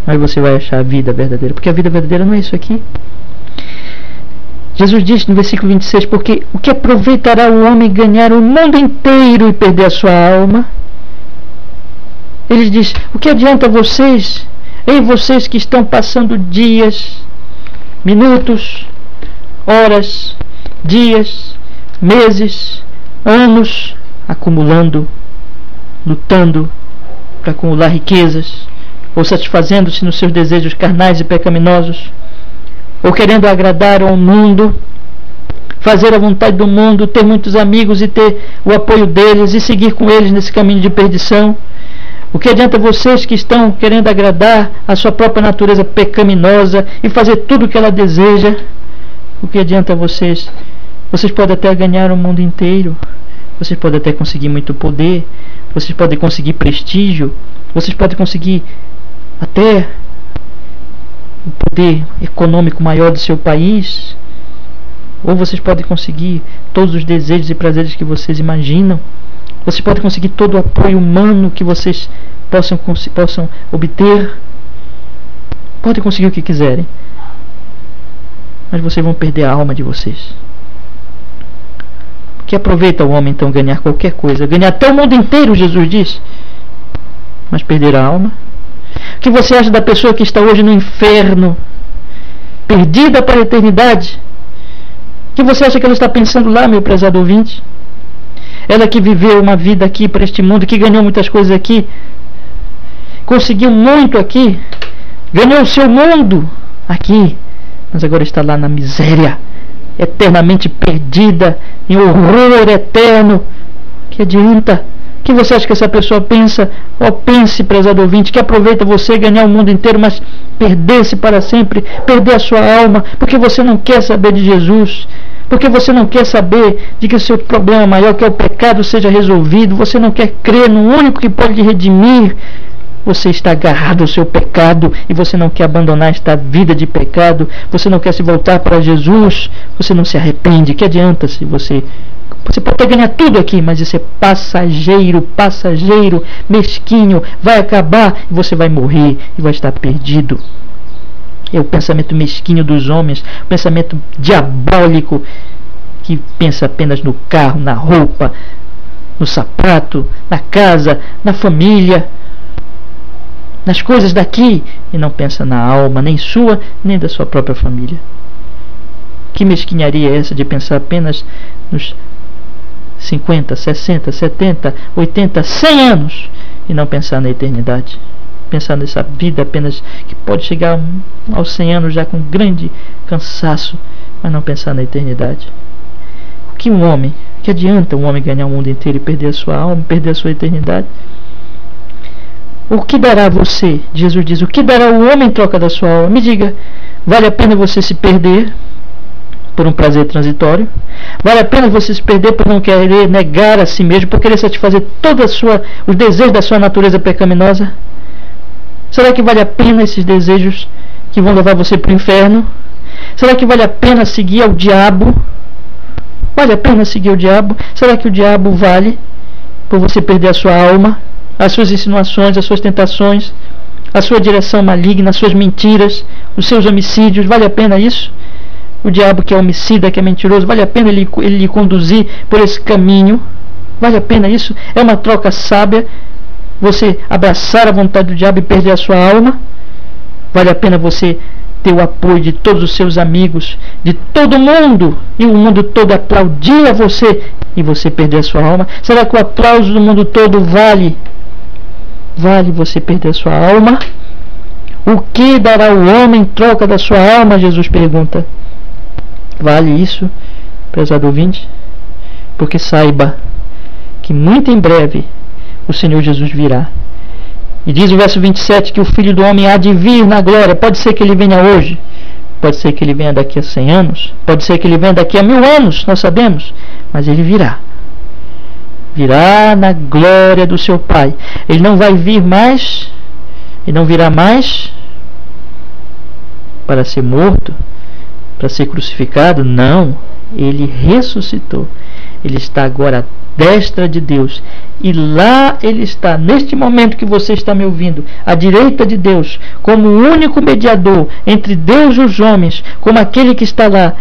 Aí você vai achar a vida verdadeira, porque a vida verdadeira não é isso aqui. Jesus disse no versículo 26, porque o que aproveitará o homem ganhar o mundo inteiro e perder a sua alma? Ele diz: o que adianta vocês, vocês que estão passando dias, minutos, horas, dias, meses, anos, acumulando, lutando para acumular riquezas, ou satisfazendo-se nos seus desejos carnais e pecaminosos, ou querendo agradar ao mundo, fazer a vontade do mundo, ter muitos amigos e ter o apoio deles e seguir com eles nesse caminho de perdição? O que adianta vocês que estão querendo agradar a sua própria natureza pecaminosa e fazer tudo o que ela deseja? O que adianta vocês? Vocês podem até ganhar o mundo inteiro, vocês podem até conseguir muito poder, vocês podem conseguir prestígio, vocês podem conseguir até o poder econômico maior do seu país, Ou vocês podem conseguir todos os desejos e prazeres que vocês imaginam. Vocês podem conseguir todo o apoio humano que vocês possam obter. Podem conseguir o que quiserem. Mas vocês vão perder a alma de vocês. Que aproveita o homem então ganhar qualquer coisa, ganhar até o mundo inteiro, Jesus diz, mas perder a alma? O que você acha da pessoa que está hoje no inferno, perdida para a eternidade? O que você acha que ela está pensando lá, meu prezado ouvinte? Ela que viveu uma vida aqui para este mundo, que ganhou muitas coisas aqui, conseguiu muito aqui, ganhou o seu mundo aqui, mas agora está lá na miséria, eternamente perdida, em horror eterno. Que adianta? O que você acha que essa pessoa pensa? Pense, prezado ouvinte, que aproveita você ganhar o mundo inteiro, mas perder-se para sempre, perder a sua alma, porque você não quer saber de Jesus, porque você não quer saber de que o seu problema maior, que é o pecado, seja resolvido, você não quer crer no único que pode lhe redimir. Você está agarrado ao seu pecado e você não quer abandonar esta vida de pecado, você não quer se voltar para Jesus, você não se arrepende. Que adianta se você pode até ganhar tudo aqui, mas isso é passageiro, mesquinho, vai acabar e você vai morrer e vai estar perdido. É o pensamento mesquinho dos homens, o pensamento diabólico que pensa apenas no carro, na roupa, no sapato, na casa, na família, nas coisas daqui, e não pensa na alma, nem sua, nem da sua própria família. Que mesquinharia é essa de pensar apenas nos 50, 60, 70, 80, 100 anos e não pensar na eternidade? Pensar nessa vida apenas que pode chegar aos 100 anos já com grande cansaço, mas não pensar na eternidade. Que adianta um homem ganhar o mundo inteiro e perder a sua alma, perder a sua eternidade? O que dará a você? Jesus diz, o que dará o homem em troca da sua alma? Me diga, vale a pena você se perder por um prazer transitório? Vale a pena você se perder por não querer negar a si mesmo, por querer satisfazer todos os desejos da sua natureza pecaminosa? Será que vale a pena esses desejos que vão levar você para o inferno? Será que vale a pena seguir ao diabo? Vale a pena seguir o diabo? Será que o diabo vale por você perder a sua alma? As suas insinuações, as suas tentações, a sua direção maligna, as suas mentiras, os seus homicídios, vale a pena isso? O diabo que é homicida, que é mentiroso, vale a pena ele lhe conduzir por esse caminho? Vale a pena isso? É uma troca sábia você abraçar a vontade do diabo e perder a sua alma? Vale a pena você ter o apoio de todos os seus amigos, de todo mundo, e o mundo todo aplaudir a você e você perder a sua alma? Será que o aplauso do mundo todo vale você perder a sua alma? O que dará o homem em troca da sua alma? Jesus pergunta. Vale isso, prezado ouvinte? Porque saiba que muito em breve o Senhor Jesus virá. E diz o verso 27 que o Filho do Homem há de vir na glória. Pode ser que ele venha hoje, pode ser que ele venha daqui a 100 anos, pode ser que ele venha daqui a 1000 anos, nós sabemos, mas ele virá. Virá na glória do seu Pai. Ele não vai vir mais, ele não virá mais para ser morto, para ser crucificado. Não, ele ressuscitou. Ele está agora à destra de Deus, e lá ele está, neste momento que você está me ouvindo, à direita de Deus, como o único mediador entre Deus e os homens, como aquele que está lá,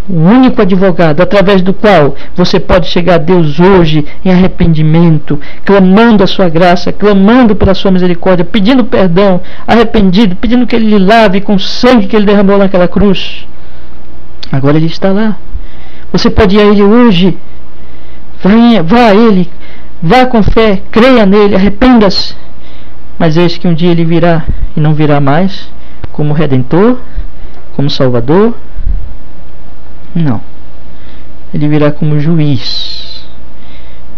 o único advogado, através do qual você pode chegar a Deus hoje em arrependimento, clamando a sua graça, clamando pela sua misericórdia, pedindo perdão, arrependido, pedindo que ele lhe lave com o sangue que ele derramou naquela cruz. Agora ele está lá. Você pode ir a ele hoje. Vá a ele, vá com fé, creia nele, arrependa-se. Mas eis que um dia ele virá, e não virá mais como Redentor, como Salvador. Não, ele virá como juiz.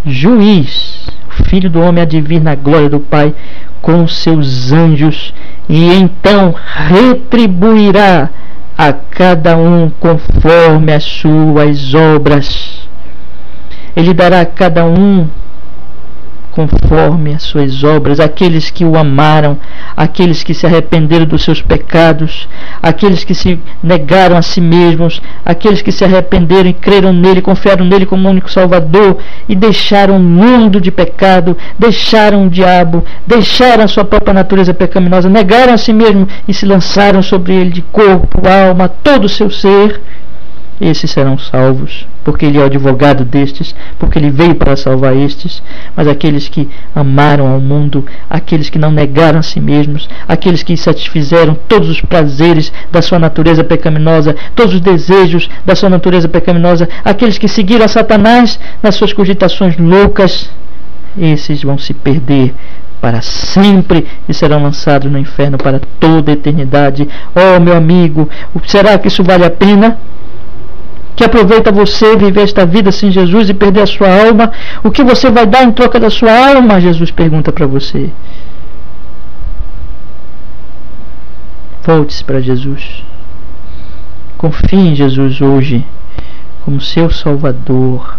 O Filho do Homem há de vir na glória do Pai com seus anjos, e então retribuirá a cada um conforme as suas obras. Ele dará a cada um conforme as suas obras, aqueles que o amaram, aqueles que se arrependeram dos seus pecados, aqueles que se negaram a si mesmos, aqueles que se arrependeram e creram nele, confiaram nele como único Salvador e deixaram o mundo de pecado, deixaram o diabo, deixaram a sua própria natureza pecaminosa, negaram a si mesmos e se lançaram sobre ele de corpo, alma, todo o seu ser. Esses serão salvos, porque ele é o advogado destes, porque ele veio para salvar estes. Mas aqueles que amaram ao mundo, aqueles que não negaram a si mesmos, aqueles que satisfizeram todos os prazeres da sua natureza pecaminosa, todos os desejos da sua natureza pecaminosa, aqueles que seguiram a Satanás nas suas cogitações loucas, esses vão se perder para sempre e serão lançados no inferno para toda a eternidade. Oh, meu amigo, será que isso vale a pena? Que aproveita você viver esta vida sem Jesus e perder a sua alma? O que você vai dar em troca da sua alma? Jesus pergunta para você. Volte-se para Jesus. Confie em Jesus hoje como seu Salvador,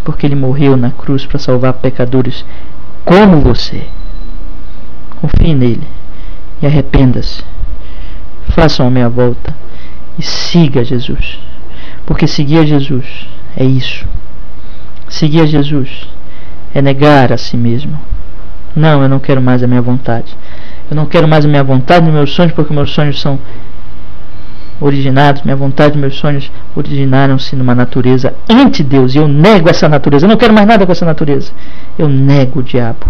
porque Ele morreu na cruz para salvar pecadores como você. Confie nele e arrependa-se. Faça uma meia volta e siga Jesus. Porque seguir a Jesus é isso. Seguir a Jesus é negar a si mesmo. Não, eu não quero mais a minha vontade. Eu não quero mais a minha vontade nos meus sonhos, porque meus sonhos são originados, minha vontade e meus sonhos originaram-se numa natureza anti-Deus. E eu nego essa natureza. Eu não quero mais nada com essa natureza. Eu nego o diabo.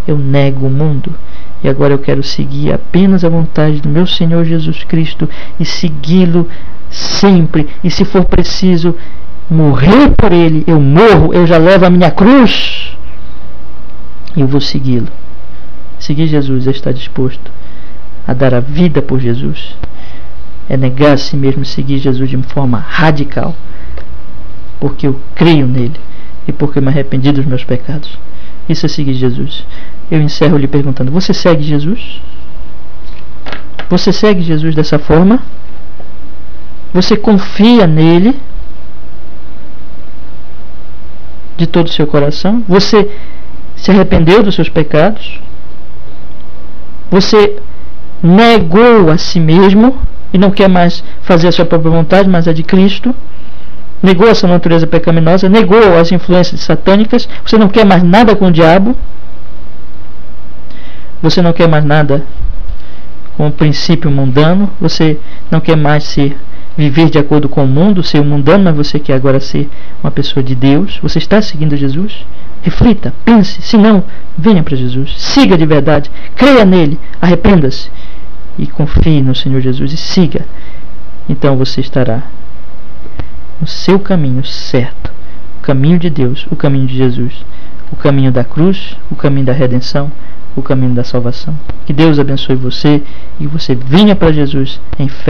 Eu nego o mundo. E agora eu quero seguir apenas a vontade do meu Senhor Jesus Cristo e segui-lo sempre, e se for preciso morrer por ele, eu morro, eu já levo a minha cruz e eu vou segui-lo. Seguir Jesus é estar disposto a dar a vida por Jesus, é negar a si mesmo e seguir Jesus de forma radical, porque eu creio nele e porque eu me arrependi dos meus pecados. Isso é seguir Jesus. Eu encerro lhe perguntando: você segue Jesus? Você segue Jesus dessa forma? Você confia nele de todo o seu coração? Você se arrependeu dos seus pecados? Você negou a si mesmo e não quer mais fazer a sua própria vontade, mas a de Cristo? Negou a sua natureza pecaminosa? Negou as influências satânicas? Você não quer mais nada com o diabo? Você não quer mais nada com o princípio mundano? Você não quer mais viver de acordo com o mundo, ser um mundano, mas você quer agora ser uma pessoa de Deus? Você está seguindo Jesus? Reflita, pense, se não, venha para Jesus, siga de verdade, creia nele, arrependa-se e confie no Senhor Jesus e siga. Então você estará no seu caminho certo, o caminho de Deus, o caminho de Jesus, o caminho da cruz, o caminho da redenção, o caminho da salvação. Que Deus abençoe você e você venha para Jesus em fé.